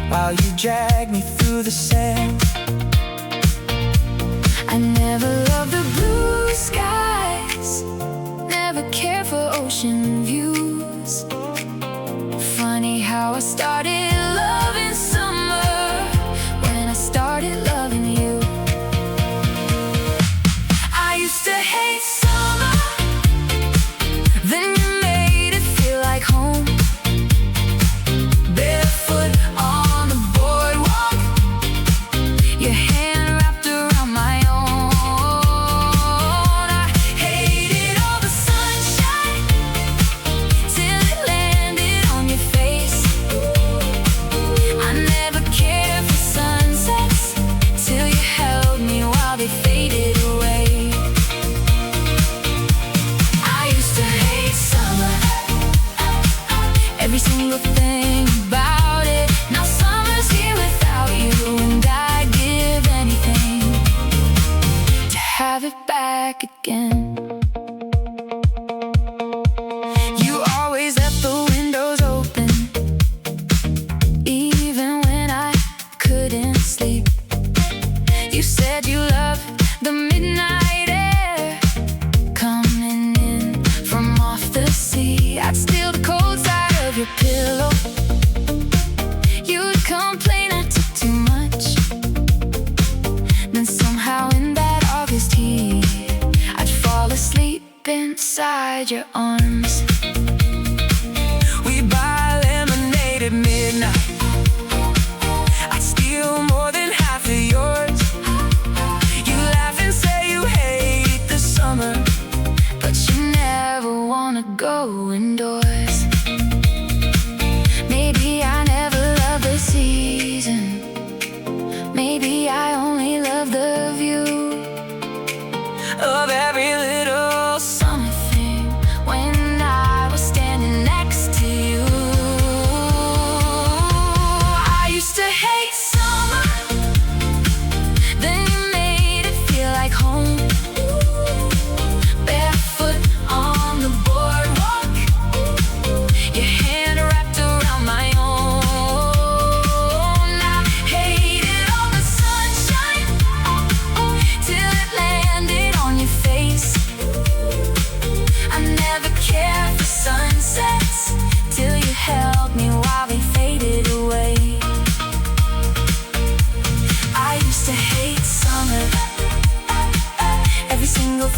while you drag me through the sand. I never loved the blue skies, never cared for ocean views. Funny how I started loving summer when I started loving you. I used to hate summer, then you made it feel like home. Barefoot on the boardwalk, your hand wrapped around my own. I hated all the sunshine till it landed on your face. I never cared for sunsets till you held me while they faded away. I used to hate summer, every single thing about it. Now summer's here without you, and I'd give anything to have it back again. You always left the windows open, even when I couldn't sleep. You said you loved the midnight air coming in from off the sea. I'd steal the cold side of your pillow. You'd complain I took too much. Then somehow in that August heat, I'd fall asleep inside your arms. We buy lemonade at midnight. I'd steal more than half of yours. You laugh and say you hate the summer, But you never wanna go indoors. Maybe I never loved the season, maybe I only loved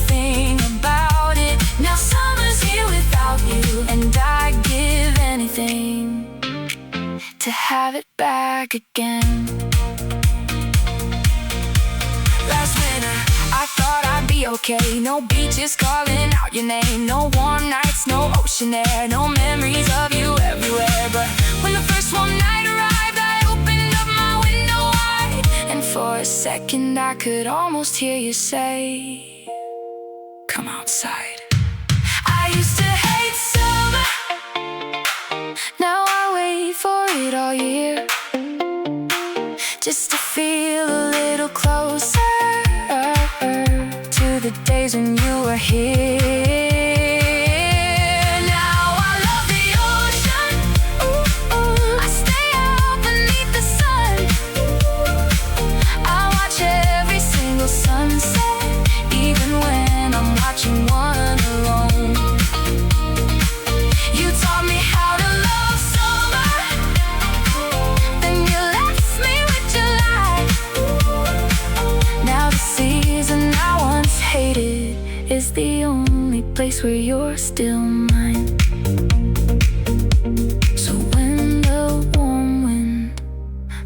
thing about it. Now summer's here without you, and I'd give anything to have it back again. Last winter, I thought I'd be okay. No beaches calling out your name, no warm nights, no ocean air, no memories of you everywhere. But when the first warm night arrived, I opened up my window wide, and for a second I could almost hear you say, come outside. I used to hate summer, now I wait for it all year, just to feel a little closer to the days when you were here. Now I love the ocean, I stay out beneath the sun, I watch every single sunset, even when I'm watching one alone. You taught me how to love summer, then you left me with July. Now the season I once hated is the only place where you're still mine. So when the warm wind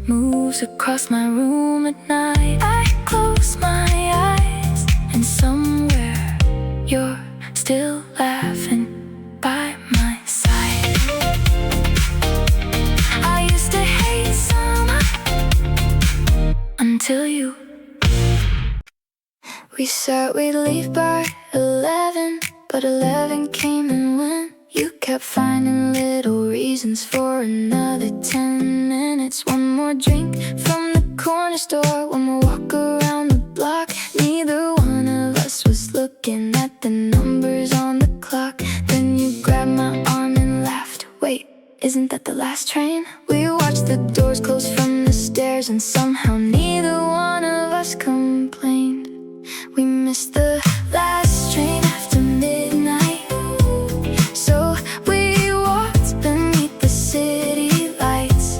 moves across my room at night, I close my eyes, and somewhere you're still laughing by my side. I used to hate summer until you. We said we'd leave by 11, but 11 came and went. You kept finding little reasons for another 10 minutes. One more drink from the corner store, one more walk around the block. Neither one of us was looking at the numbers on the clock. Then you grabbed my arm and laughed. Wait, isn't that the last train? We watched the doors close from the stairs, and somehow neither one of us complained. We missed the last train after midnight, so we walked beneath the city lights.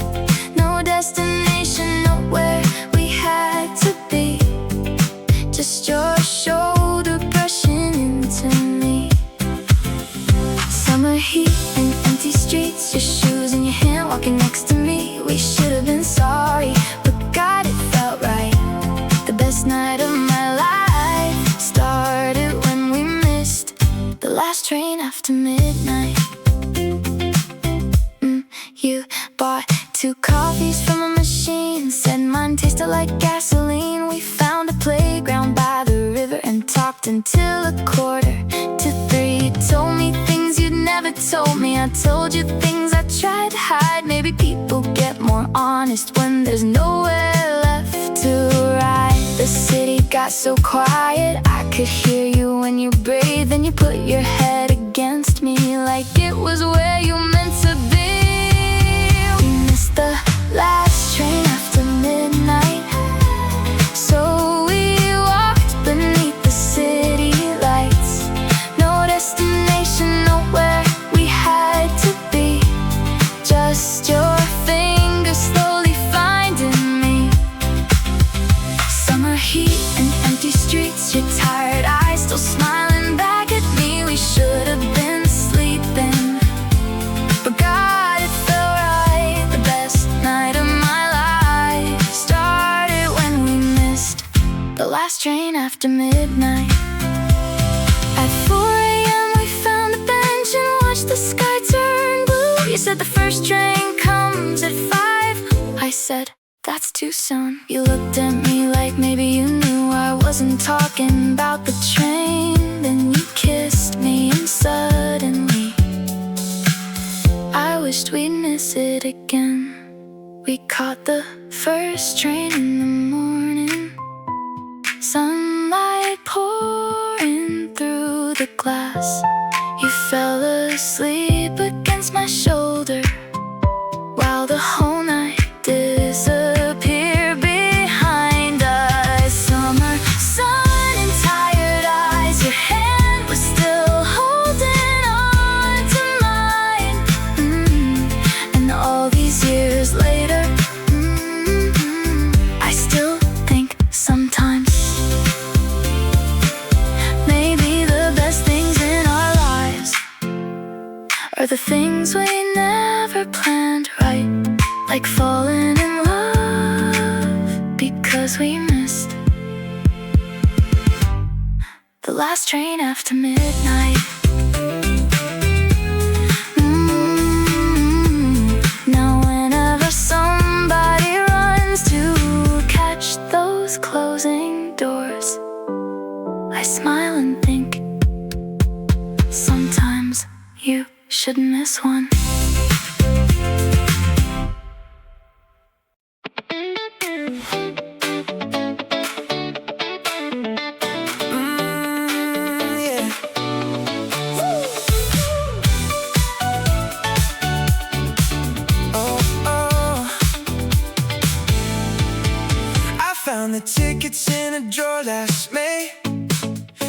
No destination, nowhere we had to be, just your shoulder brushing into me. Summer heat and empty streets, your shoes in your hand, walking next to me. We should have been sorry, but God, it felt right. The best night of my life started when we missed the last train after midnight. You bought 2 coffees from a machine, said mine tasted like gasoline. We found a playground by the river and talked until 2:45. You told me things you'd never told me, I told you things I tried to hide. Maybe people get more honest when there's nowhere left to ride. The city got so quiet, I could hear you when you breathed, and you put your head against me like it was where you meant to be. We missed the last train after midnight, so we walked beneath the city lights. No destination, nowhere we had to be, just your fingers slowly finding me. Summer heat and empty streets, your tired eyes still smiling back at me. We should have been sleeping, but God, it felt right. The best night of my life started when we missed the last train after midnight. At 4 a.m. we found a bench and watched the sky turn blue. You said the first train comes at 5. I said, that's too soon. You looked at me like maybe you knew I wasn't talking about the train. Then you kissed me, and suddenly I wished we'd miss it again. We caught the first train in the morning, sunlight pouring through the glass. You fell asleep against my shoulder while the whole night disappeared behind us. Summer sun and tired eyes, your hand was still holding on to mine. And all these years later, I still think sometimes maybe the things we never planned right, like falling in love because we missed the last train after midnight. Now whenever somebody runs to catch those closing doors, I smile and think, sometimes you should miss one. Yeah. Oh. I found the tickets in a drawer last May.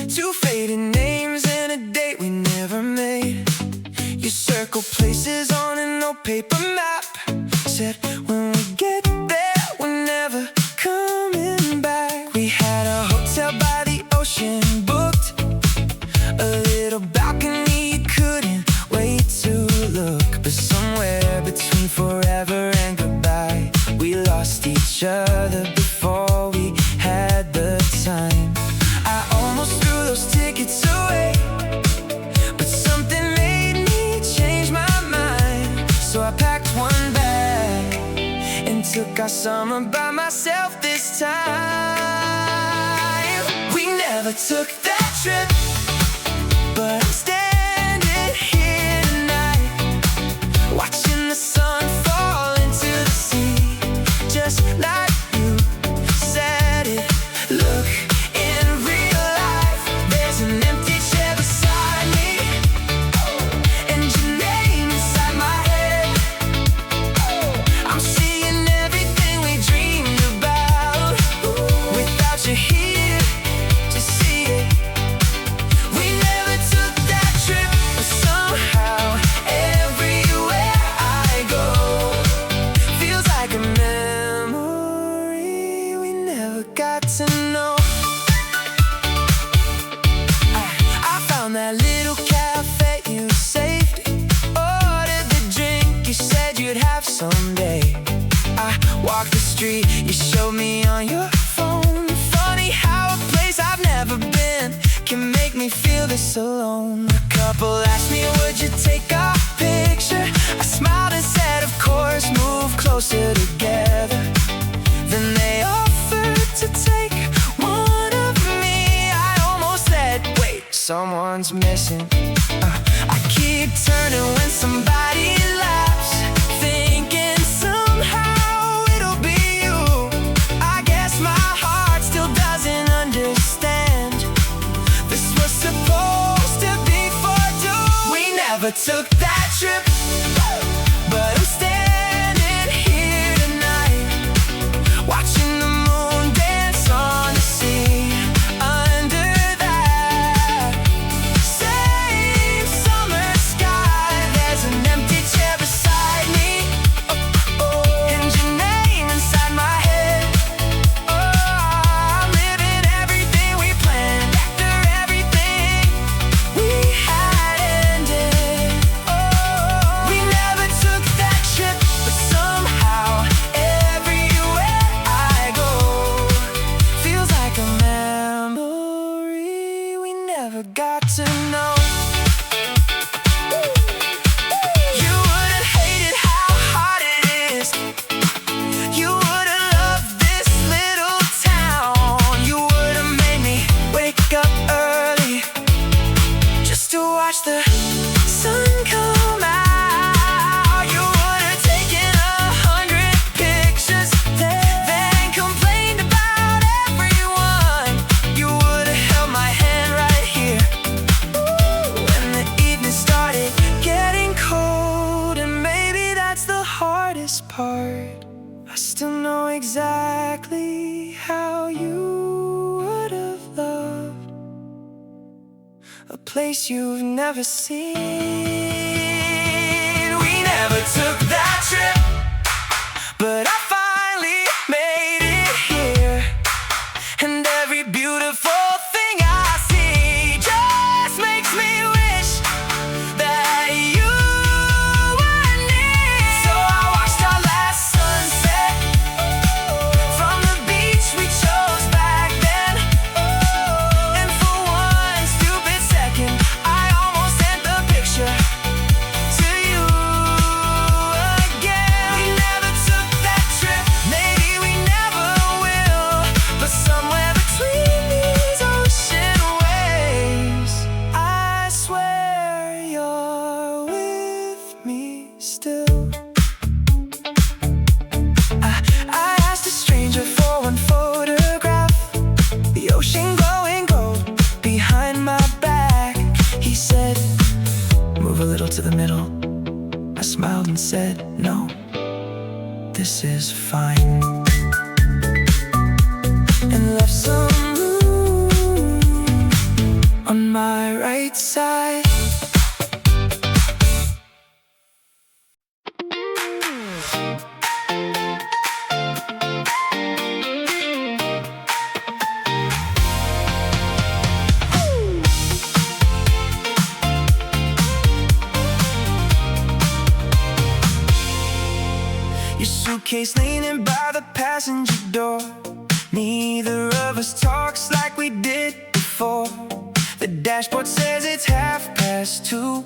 2 faded names and a date we never made. You circled places on an old paper map. Said when we get there, we're never coming back. We had a hotel by the ocean booked, a little balcony you couldn't wait to look. But somewhere between forever and goodbye, we lost each other before we had the time. I almost threw those tickets away, but something made me change my mind. So I packed one bag and took our summer by myself this time. We never took that trip, but I'm standing here tonight, watching the sun fall into the sea, just like you said it. Look, in real life, there's an empty chair beside me, and your name inside my head. I'm seeing everything we dreamed about, without you here to see it. We never took that trip, but somehow everywhere I go feels like a memory we never got to know. I found that little cafe you saved, ordered the drink you said you'd have someday. I walked the street you showed me on your phone. Funny how a place I've never been can make me feel this alone. A couple asked me, would you take a picture? I smiled and said, of course, move closer together. Then they offered to take one of me. I almost said, wait, someone's missing. I keep turning when somebody laughs, thinking somehow it'll be you. I guess my heart still doesn't understand. This was supposed to be for two. We never took that trip, but I'm standing here tonight, watching the moon dance on the sea. Under that same summer sky, there's an empty chair beside me, and your name inside my head. I'm living everything we planned after everything we had ended. We never took that trip, but somehow everywhere I go feels like a memory we never got to know. You wouldn't hate it how hard it is. You would've loved this little town. You would've made me wake up early just to watch the sun come out. You would've taken 100 pictures, then complained about everyone. You would've held my hand right here when the evening started getting cold. And maybe that's the hardest part. I still know exactly how you would've loved a place you've never seen. We never took that trip, but I finally made it here. And every beautiful thing I see just makes me wish that you ocean glowing gold behind my back. He said, move a little to the middle. I smiled and said, no, this is fine. And left some room on my right side. Your suitcase leaning by the passenger door. Neither of us talks like we did before. The dashboard says it's 2:30,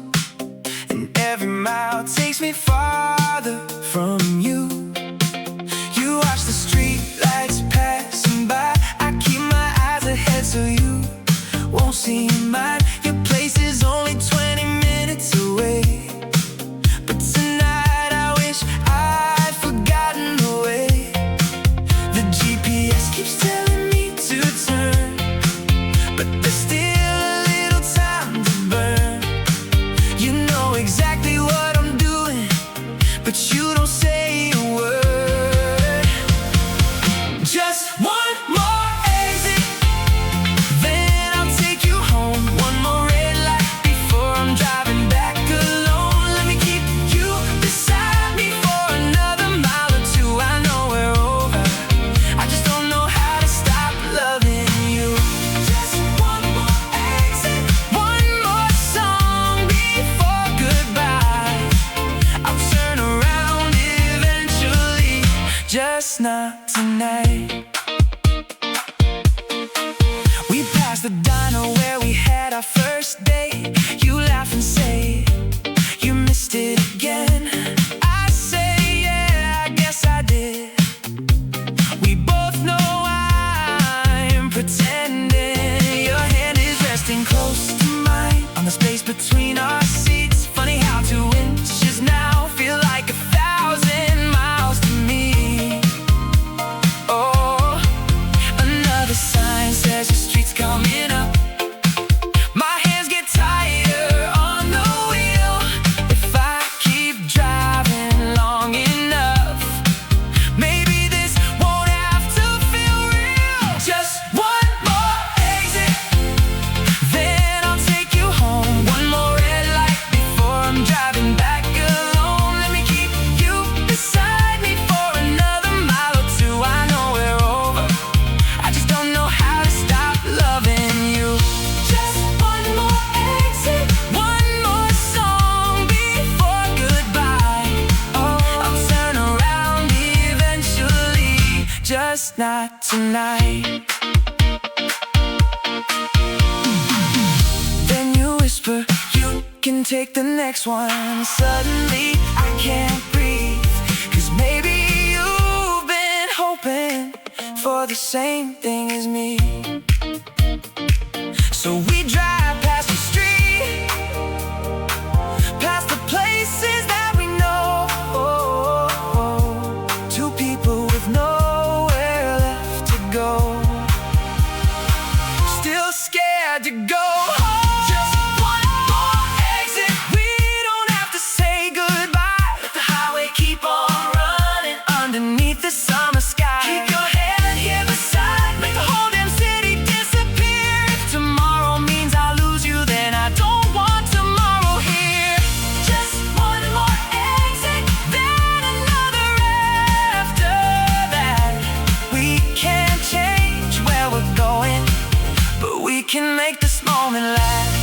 and every mile takes me farther from you. You watch the street lights passing by. I keep my eyes ahead so you won't see mine. Your place is only 20 minutes away, but tonight I wish I'd forgotten the way. The GPS keeps telling me to turn, but there's still a little time to burn. You know exactly what I'm doing, but you don't say a word. Just one more exit, then I'll take you home. One more red light before I'm driving back alone. Let me keep you beside me for another mile or two. I know we're over, I just don't know how to stop loving you. Just one more exit, one more song before goodbye. I'll turn around eventually, just not tonight. We passed the diner where we had our first date. You laugh and say you missed it again. I say, yeah, I guess I did. We both know I'm pretending. Your hand is resting close to mine on the space between our seats. Funny how 2 inches now feel like 1,000 miles to me. Oh, another sign says the street's coming up. My hands get tighter on the wheel. If I keep driving long enough, maybe this won't have to feel real. Just one more exit, then I'll take you home. One more red light before I'm driving back alone. Let me keep you beside me for another mile or two. I know we're over, I just don't know how to stop loving you. Just one more exit, one more song before goodbye. Oh, I'll turn around eventually, just not tonight. Then you whisper, you can take the next one. Suddenly I can't breathe, 'cause maybe you've been hoping for the same thing as me. So we drive past the street, past the places that we know. Two people with nowhere left to go, still scared to go home. Just one more exit, we don't have to say goodbye. Let the highway keep on running underneath the summer sky. Keep your hand here beside, make the whole damn city disappear. If tomorrow means I lose you, then I don't want tomorrow here. Just one more exit, then another after that. We can't change where we're going, but we can make this moment last.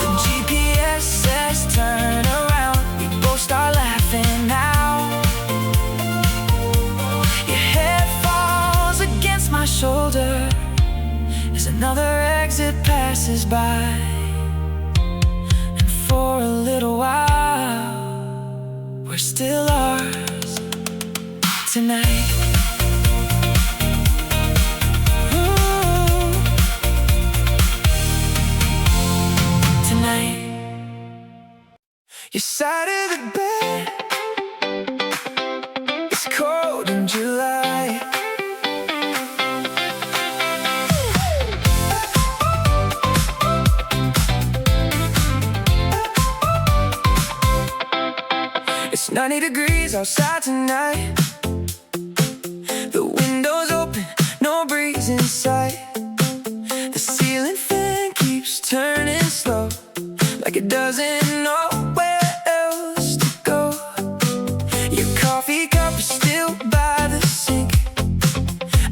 The GPS says turn around, we both start laughing now. Your head falls against my shoulder as another exit passes by. And for a little while, we're still ours tonight. Tonight, your side of the bed is cold in July. 90 degrees outside tonight. The window's open, no breeze inside. The ceiling fan keeps turning slow, like it doesn't know where else to go. Your coffee cup is still by the sink.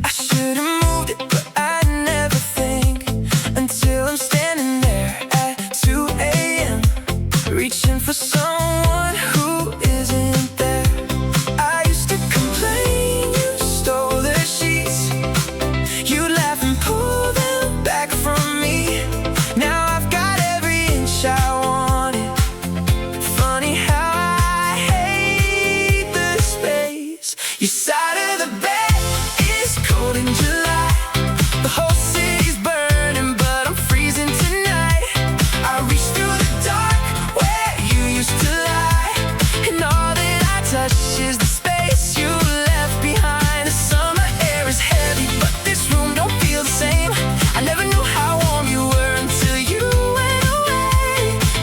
I should've moved it, but I never think, until I'm standing there at 2 a.m. reaching for someone who isn't there. I used to complain you stole the sheets. You laugh and pull them back from me. Now I've got every inch I wanted. Funny how I hate the space. Your side of the bed is cold in July. The whole city's burning, but I'm freezing tonight. I reach through the dark where you used to lie, and all that I touch is the space you left behind. The summer air is heavy, but this room don't feel the same. I never knew how warm you were until you went away.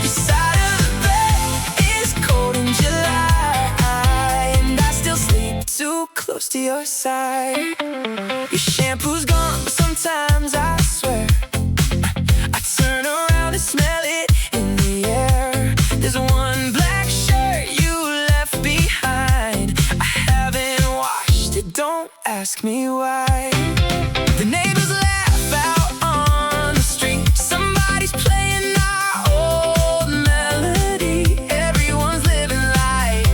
Your side of the bed is cold in July, and I still sleep too close to your side. Your shampoo's gone, but sometimes I swear I turn around and smell it in the air. There's one black shirt you left behind. I haven't washed it, don't ask me why. The neighbors laugh out on the street. Somebody's playing our old melody. Everyone's living like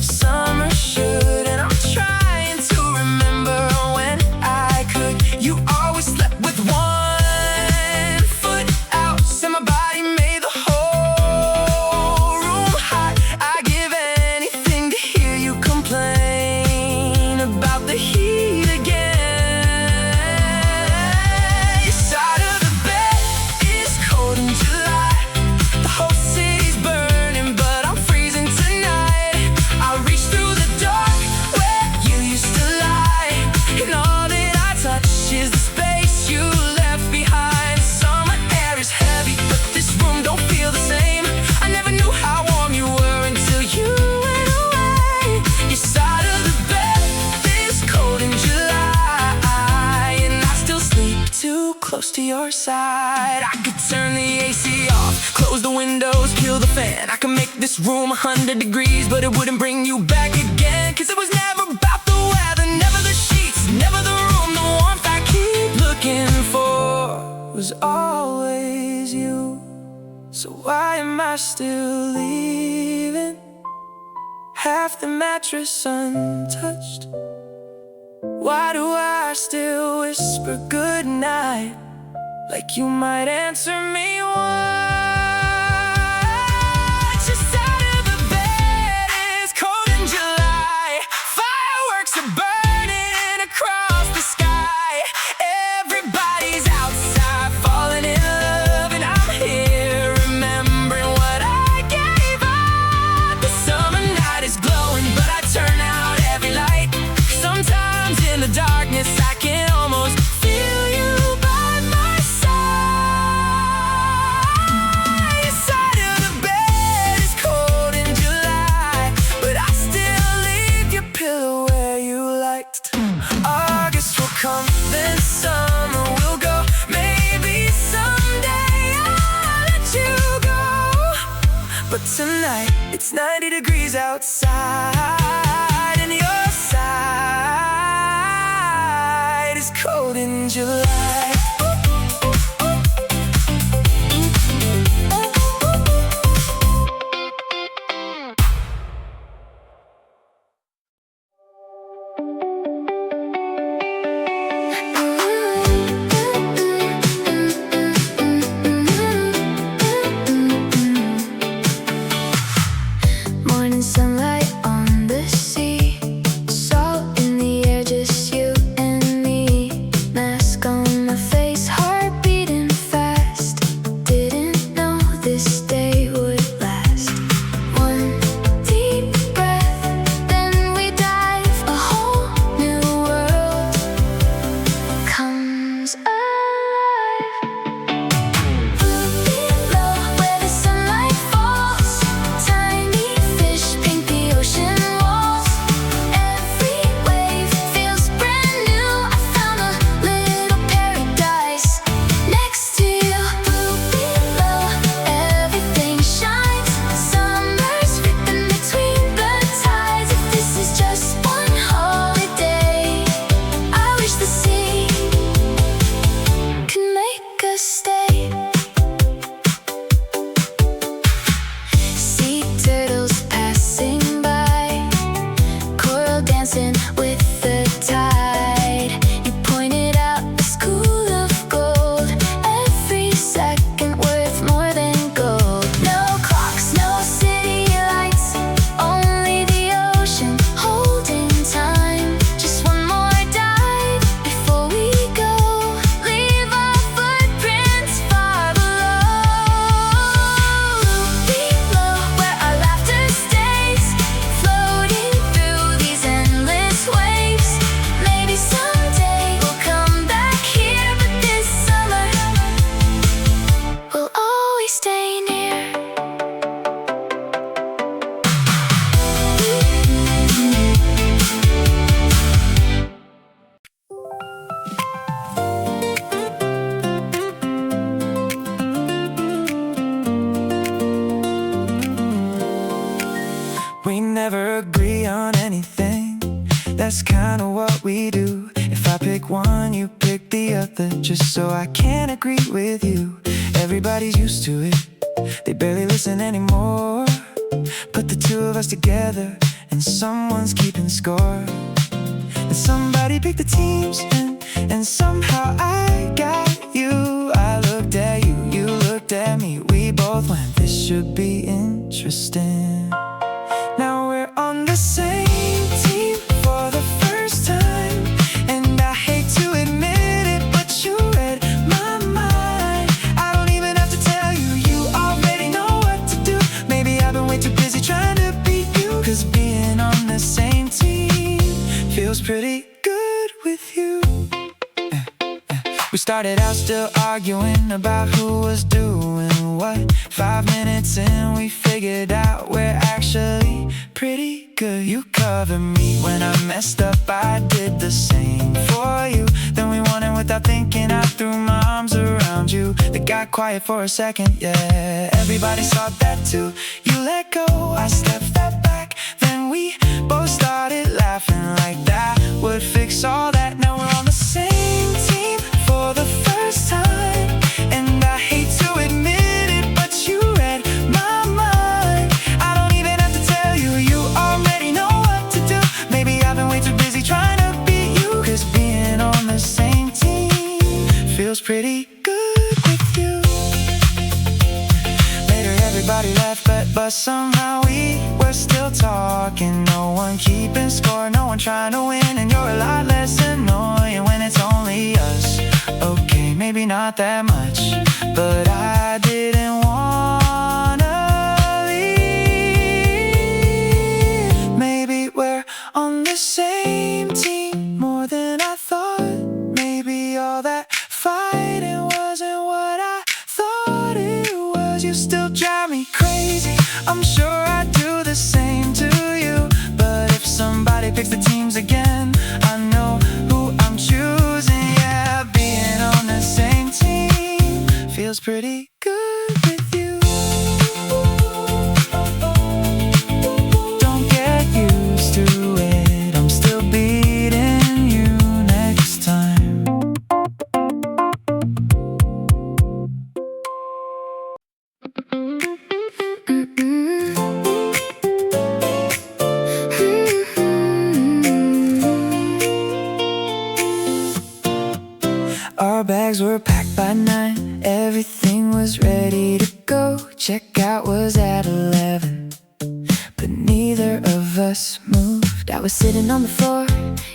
summer should, and I'm trying to remember when I could. You always slept with one foot out, said my body made the whole room hot. I give anything to hear you complain about the heat again. Your side of the bed is cold in July. The whole city's burning, but I'm freezing tonight. I reach through the dark where you used to lie, and all that I touch is the space you left behind. Summer air is heavy, but this room don't feel the same. I never knew how warm you were until you went away. Your side of the bed is cold in July, and I still sleep too close to your side. I could turn the AC off, close the windows, kill the fan. I could make this room 100 degrees, but it wouldn't bring you back again. Cause it was never about the weather, never the sheets, never the room. The warmth I keep looking for was always you. So why am I still leaving? Half the mattress untouched. Why do I still whisper goodnight, like you might answer me once? Your side of the bed is cold in July. Fireworks are burning across the sky. Everybody's outside falling in love, and I'm here remembering what I gave up. The summer night is glowing, but I turn out every light. Sometimes in the darkness I can almost feel you by my side. Your side of the bed is cold in July, but I still leave your pillow where you liked. August will come, then summer will go. Maybe someday I'll let you go, but tonight it's 90 degrees outside, and your side is cold in July. Morning sunlight on the sea, salt in the air, just you and me. Mask on my face. the other just so I can agree with you. Everybody's used to it, they barely listen anymore. Put the two of us together and someone's keeping score. And somebody picked the teams and somehow I got you. I looked at you, you looked at me. We both went, this should be interesting. Now we're on the same team for the first time, and I hate to admit it, but you read my mind. I don't even have to tell you, you already know what to do. Maybe I've been way too busy trying to beat you, 'cause being on the same team feels pretty good with you. We started out still arguing about who was doing what. 5 minutes in we figured out we're actually pretty good. You covered me when I messed up, I did the same for you. Then we won it without thinking, I threw my arms around you. It got quiet for a second, yeah, everybody saw that too. You let go, I stepped back, then we both started laughing like that would fix all that. Now we're on the same team for the first time, and I hate to admit it, but you read my mind. I don't even have to tell you, you already know what to do. Maybe I've been way too busy trying to beat you, 'cause being on the same team feels pretty good with you. Later everybody left, but somehow we were still talking. No one keeping score, no one trying to win, and you're a lot less annoying when it's only us. Okay, maybe not that much, but I didn't wanna leave. Maybe we're on the same team more than I thought. Maybe all that fighting wasn't what I thought it was. You still drive me crazy, I'm sure I do the same to you. But if somebody picks the teams again, I know who I'm choosing. Yeah, being on the same team feels pretty good with you. Don't get used to it, I'm still beating you next time. Our bags were packed by 9, everything was ready to go. Checkout was at 11, but neither of us moved. I was sitting on the floor,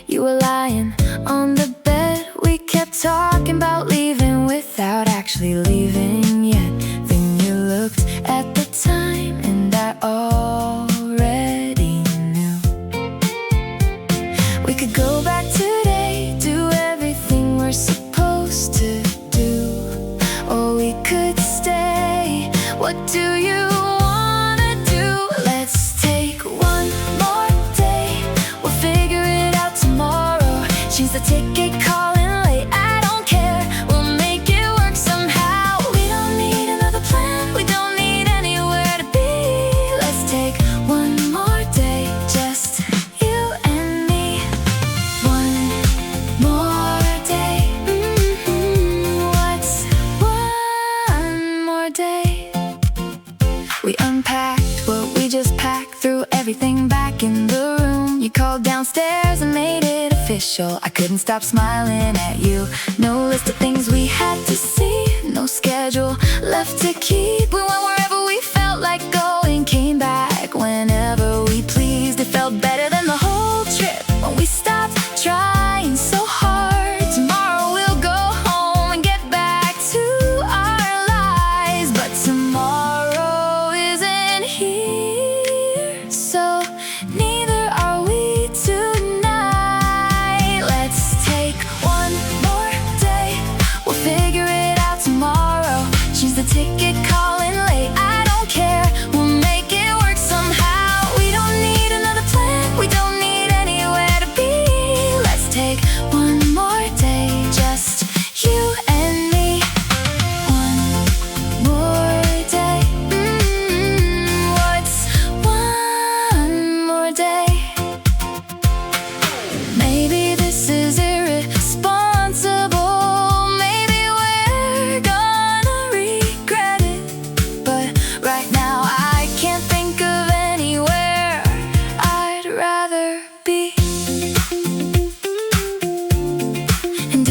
you were lying on the bed. We kept talking about leaving without actually leaving yet. Then you looked at the time and I already knew we could go back today, do everything we're supposed to do, or we could stay. What do you wanna do? Let's take one more day, we'll figure it out tomorrow. Change the ticket, call in late, I don't care, we'll make it work somehow. We don't need another plan, we don't need anywhere to be. Let's take one more day, just you and me. One more day, what's one more day? We unpacked what we just packed, threw everything back in the room. You called downstairs and made it official. I couldn't stop smiling at you. No list of things we had to see, no schedule left to keep. We went wherever we felt like going, came back whenever we pleased. It felt better than the whole trip when we stopped trying so hard. Tomorrow we'll go home and get back to our lives, but tomorrow isn't here, so neither are we tonight. Let's take one more day, we'll figure it out tomorrow. Change the ticket, call in late,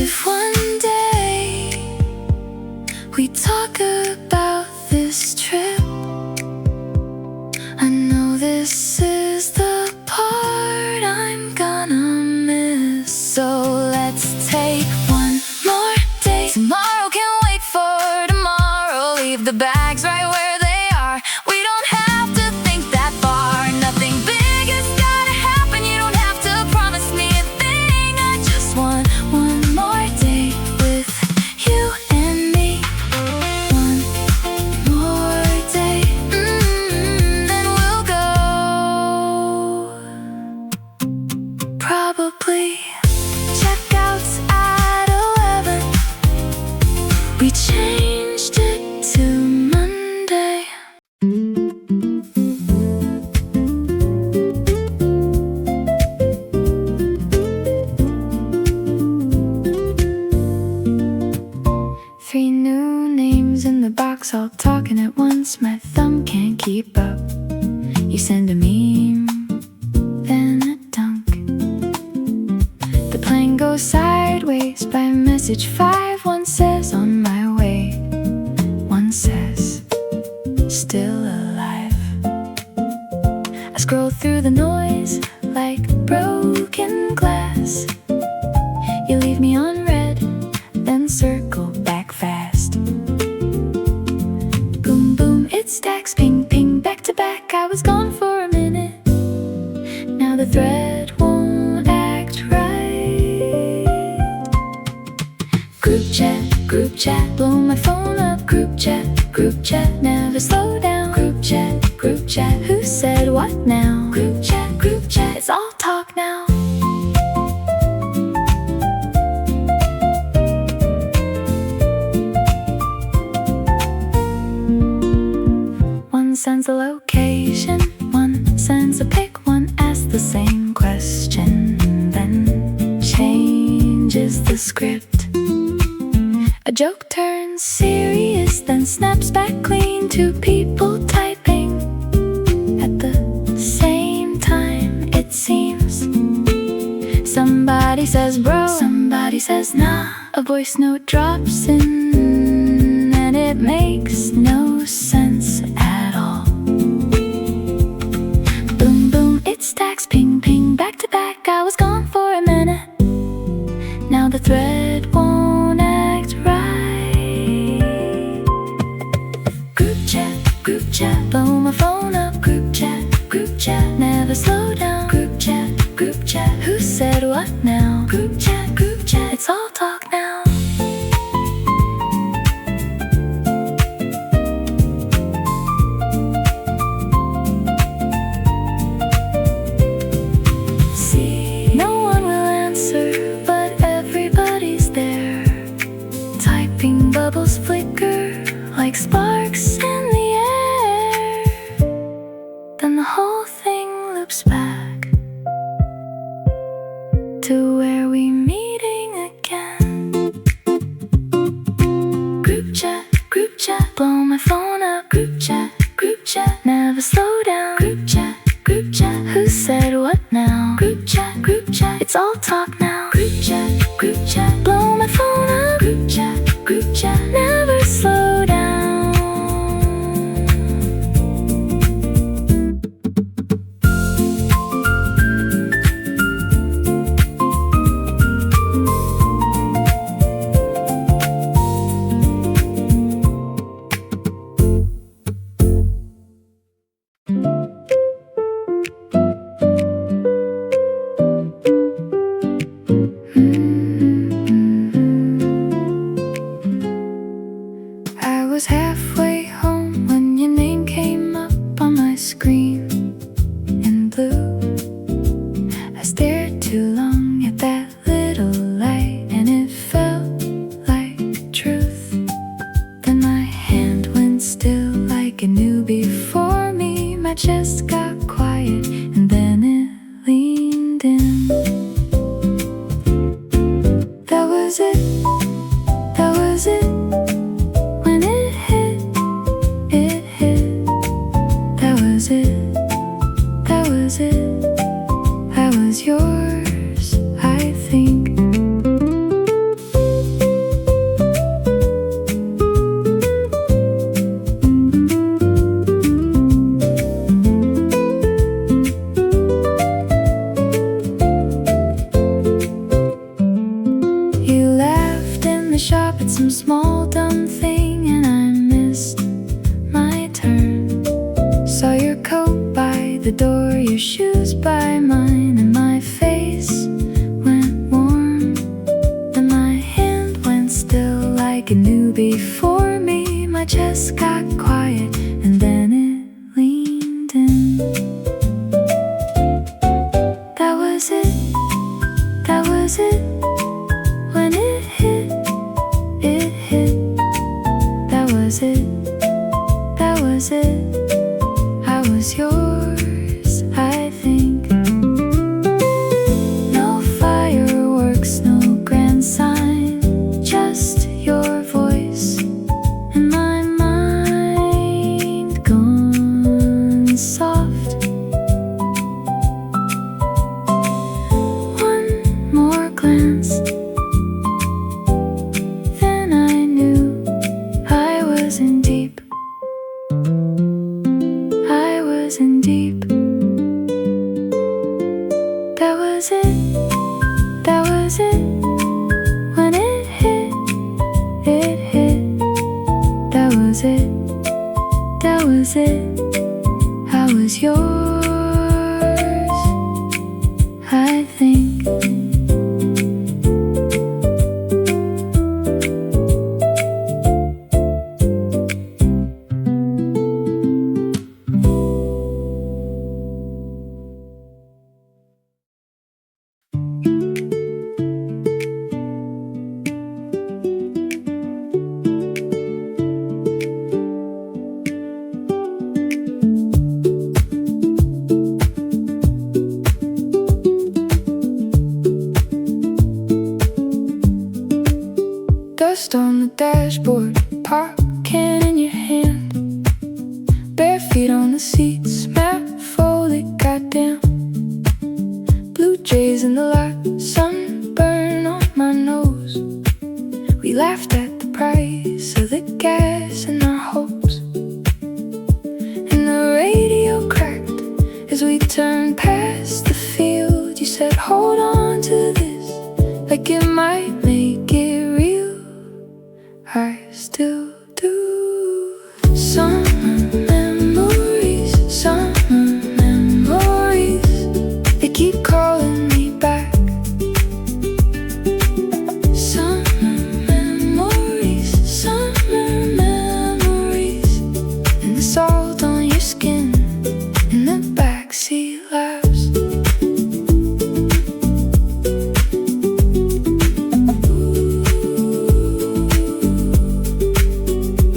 if one day we talk about this trip, I know this is the part I'm gonna miss. So let's take one more day. Tomorrow can wait for tomorrow. Leave the bags right where they are. We don't have to think that far. Nothing big has gotta happen. You don't have to promise me a thing. I just want one more day with you and me. One more day, then we'll go. Probably checkouts at 11. We changed it to Monday. 3 new names in the box, all talking at once. My thumb can't keep up. You send a meme, then a dunk. The plane goes sideways by message 5. One says, on my way. One says, still alive. I scroll through the noise like broken glass. You leave me on red, then circle back fast. Boom, boom, it stacks, ping, ping, back to back. I was gone for a minute. Now the thread won't act right. Group chat, blow my phone up. Group chat, never slow down. Group chat, who said what now? Group chat, it's all talk now. One sends a location, one sends a pic, one asks the same question, then changes the script. A joke turns serious, then snaps back clean. 2 people typing at the same time, it seems. Somebody says bro, somebody says nah. A voice note drops in, and it makes no sense at all. Boom, boom, it stacks, ping, ping, back to back. I was gone for a minute. Now the thread won't act right. Group chat, blow my phone up. Group chat, never slow down. Group chat, who said what now? Group chat, it's all talk now. See, no one will answer, but everybody's there. Typing bubbles flicker like sparks in the air. Then the whole thing loops back to where we meeting again. Group chat, blow my phone up. Group chat, never slow down. Group chat, who said what now? Group chat, it's all talk now. Group chat, blow my phone up. Group chat, never slow down. I was halfway home when your name came up on my screen in blue. I stared too long at that little light, and it felt like truth. Then my hand went still like it knew before me. My chest got quiet, and then it leaned in. That was it. When it hit. That was it. I was yours, I think. the shop at some small dumb thing, and I missed my turn. Saw your coat by the door, your shoes by mine, and my face went warm, and my hand went still like it knew before me. My chest got quiet, and then it leaned in. That was it, that was it. When it hit, it hit. That was it, that was it. I was yours, I think. No fireworks, no grand sign, just your voice and my mind gone soft. One more glance, then I knew I was in deep. I was in deep. That was it, that was it. When it hit, it hit. That was it, that was it. I was yours, I think. Dust on the dashboard, pop can in your hand. Bare feet on the seats, mat folded, goddamn. Blue jays in the lot, sunburn on my nose. We laughed at the price of the gas and our hopes. And the radio cracked as we turned past the field. You said, hold on to this, like it might make it real. I still do. Summer memories, summer memories, they keep calling me back. Summer memories, and the salt on your skin in the backseat laughs.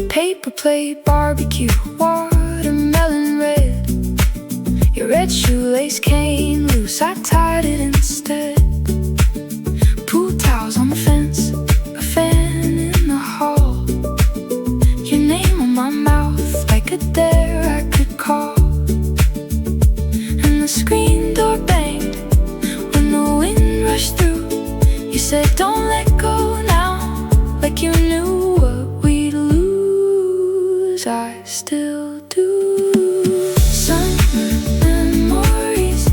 Paper plate, barbecue, watermelon red. Your red shoelace came loose, I tied it instead. Pool towels on the fence, a fan in the hall. Your name on my mouth, like a dare I could call. And the screen door banged when the wind rushed through. You said, don't let go now, like you knew what we'd lose. I still do. Summer memories,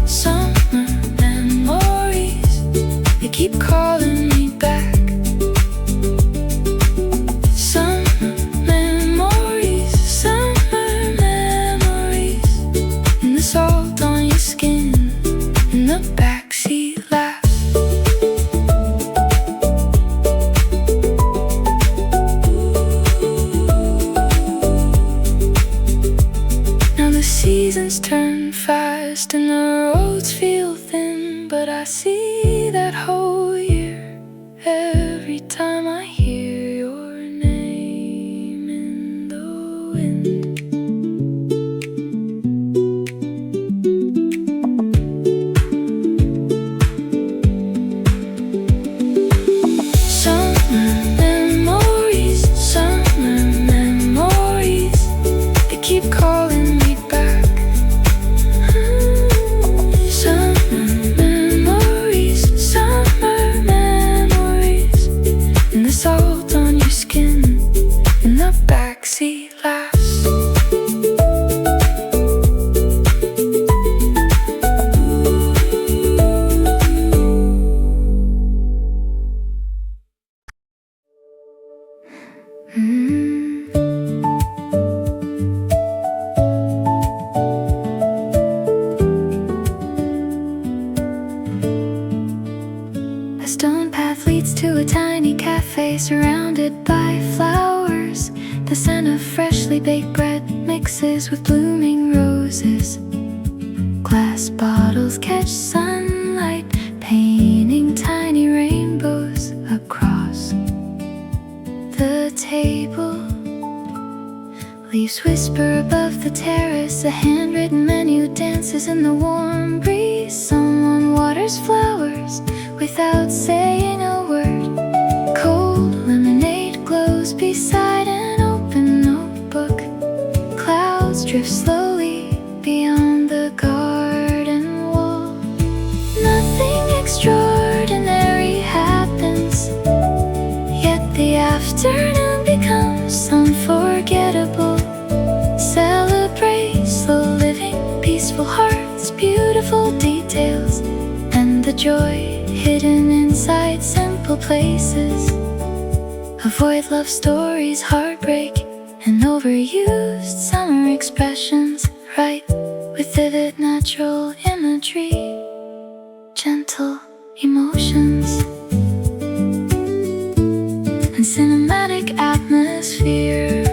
they keep calling me back. Summer memories, and the salt on your skin in the backseat laughs. A stone path leads to a tiny cafe surrounded by flowers. The scent of freshly baked bread mixes with blooming roses. Glass bottles catch sunlight, painting tiny rainbows across the table. Leaves whisper above the terrace. A handwritten menu dances in the warm breeze. Someone waters flowers without saying a word. Cold lemonade glows beside an open notebook. Clouds drift slowly beyond the garden wall. Nothing extraordinary happens, yet the afternoon becomes unforgettable. Celebrate slow living, peaceful hearts, beautiful details, and the joy hidden inside simple places. Avoid love stories, heartbreak, and overused summer expressions. Write with vivid natural imagery, gentle emotions, and cinematic atmosphere.